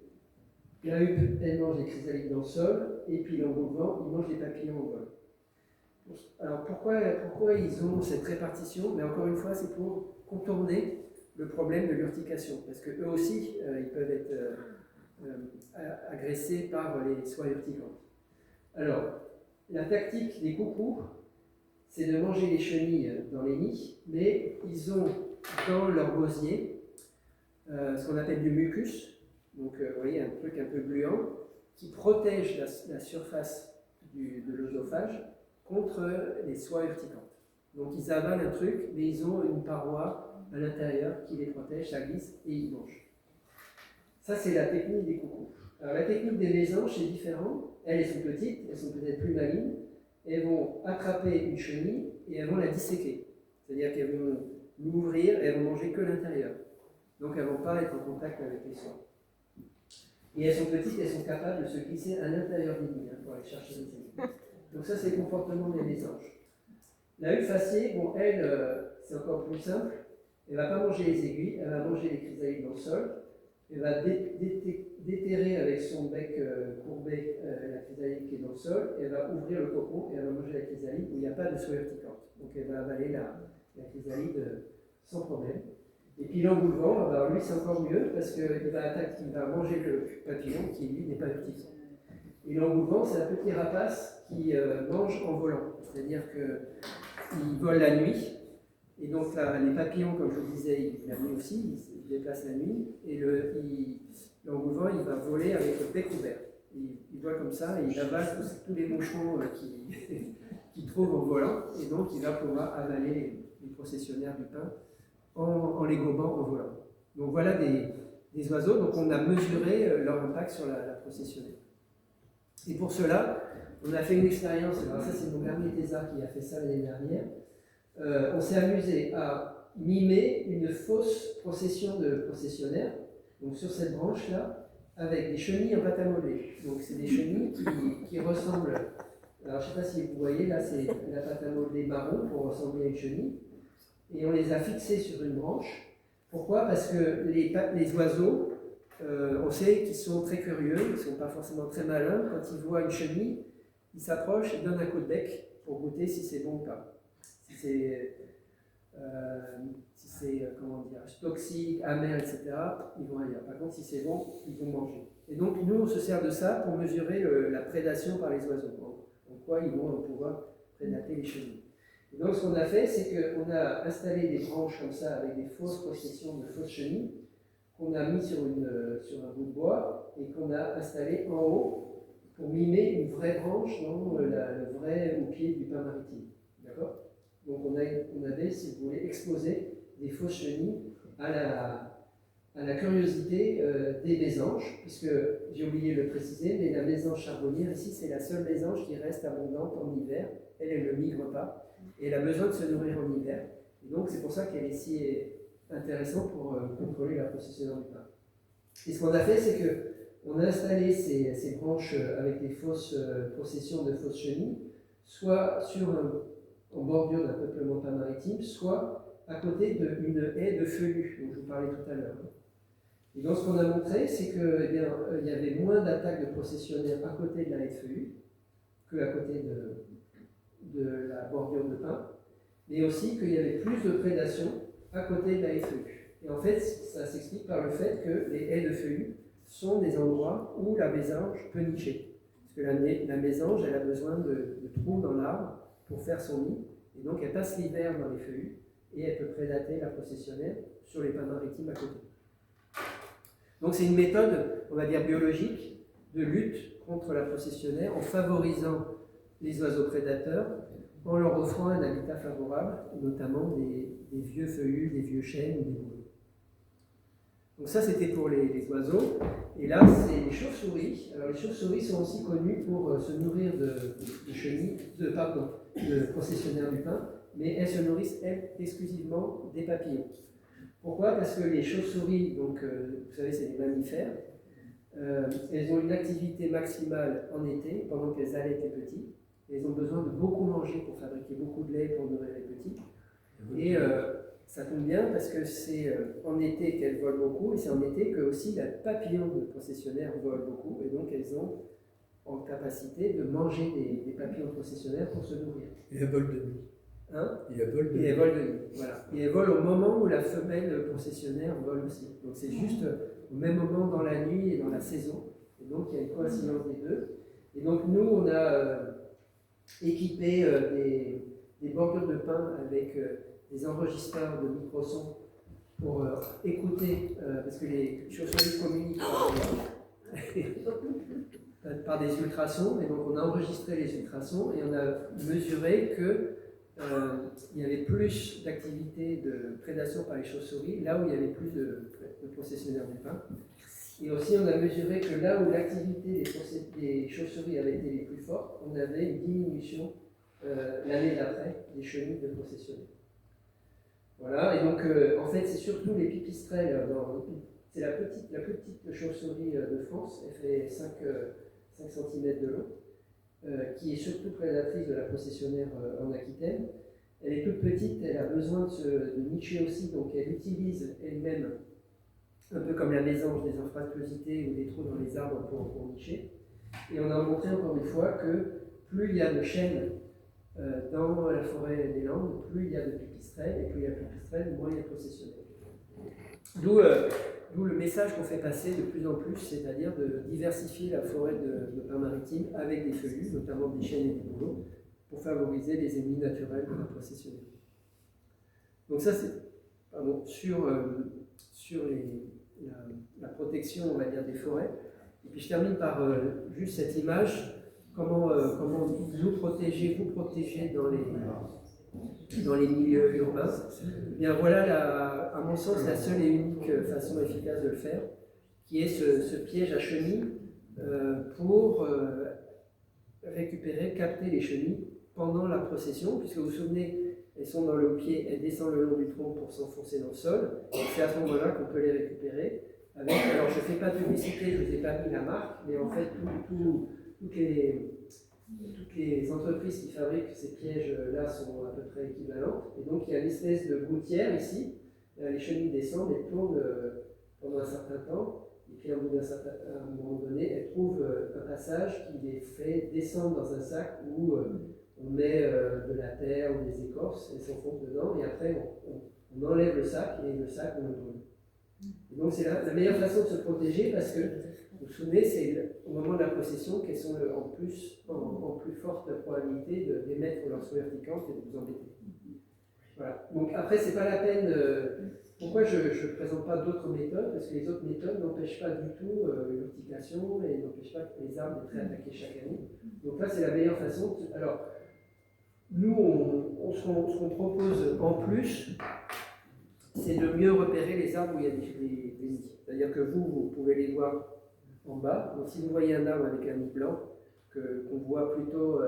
La huppe, elle mange les chrysalides dans le sol. Et puis l'engoulevent, il mange les papillons au vol. Alors pourquoi ils ont cette répartition? Mais encore une fois, c'est pour contourner le problème de l'urtication, parce qu'eux aussi, ils peuvent être agressés par les soies urticantes. Alors, la tactique des coucous, c'est de manger les chenilles dans les nids, mais ils ont dans leur gosier ce qu'on appelle du mucus, donc vous voyez un truc un peu gluant, qui protège la surface de l'œsophage contre les soies urticantes. Donc ils avalent un truc, mais ils ont une paroi à l'intérieur qui les protège, ça glisse et ils mangent. Ça, c'est la technique des coucous. Alors la technique des mésanges, c'est différent. Elles sont petites, elles sont peut-être plus malignes. Elles vont attraper une chenille et elles vont la disséquer. C'est-à-dire qu'elles vont l'ouvrir et elles vont manger que l'intérieur. Donc elles ne vont pas être en contact avec les soies. Et elles sont petites, elles sont capables de se glisser à l'intérieur des nids pour aller chercher les chenilles. Donc ça, c'est le comportement des mésanges. La huppe faciée, bon, elle, c'est encore plus simple. Elle ne va pas manger les aiguilles, elle va manger les chrysalides dans le sol. Elle va déterrer avec son bec courbé la chrysalide qui est dans le sol. Elle va ouvrir le cocon et elle va manger la chrysalide où il n'y a pas de soie urticante. Donc elle va avaler la chrysalide sans problème. Et puis l'engoulevent, alors lui c'est encore mieux parce qu'il va manger le papillon qui lui n'est pas urticant. Et l'engoulevent, c'est un petit rapace qui mange en volant. C'est-à-dire qu'il vole la nuit. Et donc là, les papillons, comme je vous disais, ils vivent la nuit aussi, ils se déplacent la nuit. Et l'engoulevent, il va voler avec le bec ouvert. Il vole comme ça et il avale tous les moucherons qu'il trouve en volant. Et donc, il va pouvoir avaler les processionnaires du pain en les gobant en volant. Donc voilà des oiseaux. Donc on a mesuré leur impact sur la processionnaire. Et pour cela, on a fait une expérience. Alors ça, c'est mon dernier thésard qui a fait ça l'année dernière. On s'est amusé à mimer une fausse procession de processionnaires, donc sur cette branche-là, avec des chenilles en pâte à modeler. Donc c'est des chenilles qui ressemblent, alors je ne sais pas si vous voyez, là c'est la pâte à modeler marron pour ressembler à une chenille, et on les a fixées sur une branche. Pourquoi? Parce que les oiseaux, on sait qu'ils sont très curieux, ils ne sont pas forcément très malins. Quand ils voient une chenille, ils s'approchent, ils donnent un coup de bec pour goûter si c'est bon ou pas. Si c'est comment dire, toxique, amer, etc., ils vont ailleurs. Par contre, si c'est bon, ils vont manger. Et donc, nous, on se sert de ça pour mesurer la prédation par les oiseaux. En quoi ils vont pouvoir prédater les chenilles. Et donc, ce qu'on a fait, c'est qu'on a installé des branches comme ça avec des fausses processions de fausses chenilles qu'on a mis sur un bout de bois et qu'on a installé en haut pour mimer une vraie branche dans le vrai pied du pain maritime. D'accord? Donc on avait, si vous voulez, exposé des fausses chenilles à la curiosité des mésanges, puisque j'ai oublié de le préciser, mais la mésange charbonnière ici, c'est la seule mésange qui reste abondante en hiver. Elle ne migre pas, et elle a besoin de se nourrir en hiver. Et donc c'est pour ça qu'elle est si intéressante pour contrôler la procession du pain. Et ce qu'on a fait, c'est qu'on a installé ces branches avec des fausses processions de fausses chenilles, soit en bordure d'un peuplement pain maritime, soit à côté d'une haie de feuillus, dont je vous parlais tout à l'heure. Et donc ce qu'on a montré, c'est qu'il y avait moins d'attaques de processionnaires à côté de la haie de feuillus qu'à côté de la bordure de pin, mais aussi qu'il y avait plus de prédation à côté de la haie de feuillus. Et en fait, ça s'explique par le fait que les haies de feuillus sont des endroits où la mésange peut nicher. Parce que la mésange, elle a besoin de trous dans l'arbre pour faire son nid, et donc elle passe l'hiver dans les feuillus, et elle peut prédater la processionnaire sur les pins maritimes à côté. Donc c'est une méthode, on va dire biologique, de lutte contre la processionnaire en favorisant les oiseaux prédateurs, en leur offrant un habitat favorable, notamment des vieux feuillus, des vieux chênes ou des bouleaux. Donc ça c'était pour les oiseaux, et là c'est les chauves-souris. Alors les chauves-souris sont aussi connues pour se nourrir de chenilles, de processionnaires du pain, mais elles se nourrissent elles exclusivement des papillons. Pourquoi? Parce que les chauves-souris, donc vous savez c'est des mammifères, elles ont une activité maximale en été pendant qu'elles allaitent les petits, et elles ont besoin de beaucoup manger pour fabriquer beaucoup de lait pour nourrir les petits. Et ça tombe bien parce que c'est en été qu'elles volent beaucoup, et c'est en été que aussi la papillon de processionnaire vole beaucoup, et donc elles ont en capacité de manger des papillons processionnaires pour se nourrir. Et elles volent de nuit. Hein? Et elles volent de nuit. Et elles volent de nuit, voilà. Et elles volent au moment où la femelle processionnaire vole aussi. Donc c'est juste au même moment dans la nuit et dans la saison. Et donc il y a une coïncidence des deux. Et donc nous, on a équipé des bordures de pin avec des enregistreurs de microsons pour écouter, parce que les chauves-souris communiquent par des ultrasons, et donc on a enregistré les ultrasons et on a mesuré que il y avait plus d'activité de prédation par les chauves-souris, là où il y avait plus de processionnaires du pain. Et aussi on a mesuré que là où l'activité des chauves-souris avait été les plus fortes, on avait une diminution l'année d'après des chenilles de processionnaires. Voilà, et donc en fait c'est surtout les pipistrelles, c'est la plus petite chauve-souris de France, elle fait 5 cm de long, qui est surtout prédatrice de la processionnaire en Aquitaine, Elle est toute petite, elle a besoin de nicher aussi, donc elle utilise elle-même, un peu comme la mésange, des anfractuosités ou des trous dans les arbres pour nicher. Et on a montré encore une fois que plus il y a de chênes dans la forêt des Landes, plus il y a de pipistrelles, et plus il y a de pipistrelles, moins il y a de processionnels. D'où le message qu'on fait passer de plus en plus, c'est-à-dire de diversifier la forêt de pins maritimes avec des feuillus, notamment des chênes et des bouleaux, pour favoriser les ennemis naturels de la processionnelle. Donc ça, c'est sur la protection, on va dire, des forêts. Et puis je termine par juste cette image, comment vous protéger dans les milieux urbains. Eh bien voilà, à mon sens, la seule et unique façon efficace de le faire, qui est ce piège à chenilles pour capter les chenilles pendant la procession, puisque vous vous souvenez, elles sont dans le pied, elles descendent le long du tronc pour s'enfoncer dans le sol, et c'est à ce moment-là qu'on peut les récupérer. Alors je ne fais pas de publicité, je ne vous ai pas mis la marque, mais en fait toutes les entreprises qui fabriquent ces pièges-là sont à peu près équivalentes, et donc il y a une espèce de gouttière ici, les chenilles descendent, elles tournent pendant un certain temps, et puis à un moment donné, elles trouvent un passage qui les fait descendre dans un sac où on met de la terre ou des écorces, elles s'enfoncent dedans, et après on enlève le sac, et le sac on le brûle. Et donc c'est la meilleure façon de se protéger, parce que vous vous souvenez, c'est au moment de la procession qu'elles sont en plus forte probabilité d'émettre leur soie urticante et de vous embêter. Voilà. Donc après, c'est pas la peine. Pourquoi je ne présente pas d'autres méthodes? Parce que les autres méthodes n'empêchent pas du tout l'urtication et n'empêchent pas que les arbres soient attaqués chaque année. Donc là, c'est la meilleure façon. Alors, nous, ce qu'on propose en plus, c'est de mieux repérer les arbres où il y a des nids. C'est-à-dire que vous pouvez les voir en bas. Donc si vous voyez un arbre avec un nid blanc, qu'on voit plutôt...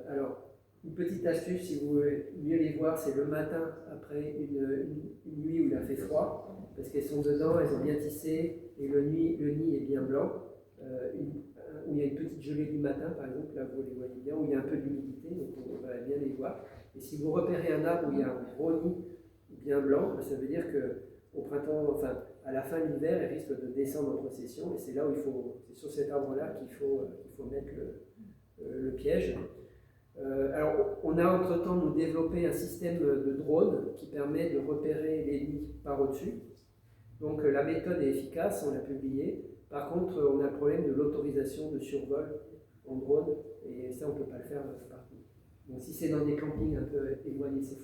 alors, une petite astuce, si vous voulez mieux les voir, c'est le matin, après une nuit où il a fait froid, parce qu'elles sont dedans, elles ont bien tissé, et le nid est bien blanc, où il y a une petite gelée du matin, par exemple, là vous les voyez bien, où il y a un peu d'humidité, donc on va bien les voir. Et si vous repérez un arbre où il y a un gros nid bien blanc, ça veut dire qu'au printemps, enfin à la fin de l'hiver, il risque de descendre en procession, et c'est là où c'est sur cet arbre-là qu'il faut mettre le piège. Alors, on a entre-temps nous développé un système de drone qui permet de repérer les nids par au-dessus. Donc la méthode est efficace, on l'a publiée. Par contre, on a le problème de l'autorisation de survol en drone, et ça, on ne peut pas le faire partout. Donc si c'est dans des campings un peu éloignés, c'est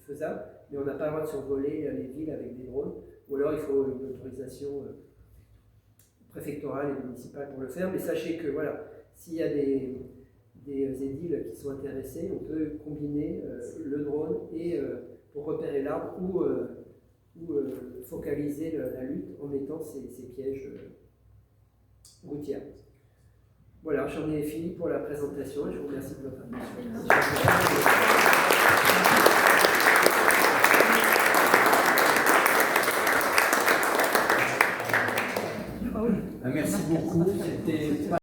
faisable, mais on n'a pas le droit de survoler les villes avec des drones, ou alors il faut une autorisation préfectorale et municipale pour le faire. Mais sachez que voilà, s'il y a des édiles qui sont intéressés, on peut combiner le drone et pour repérer l'arbre ou focaliser la lutte en mettant ces pièges routiers. Voilà, j'en ai fini pour la présentation et je vous remercie de votre attention.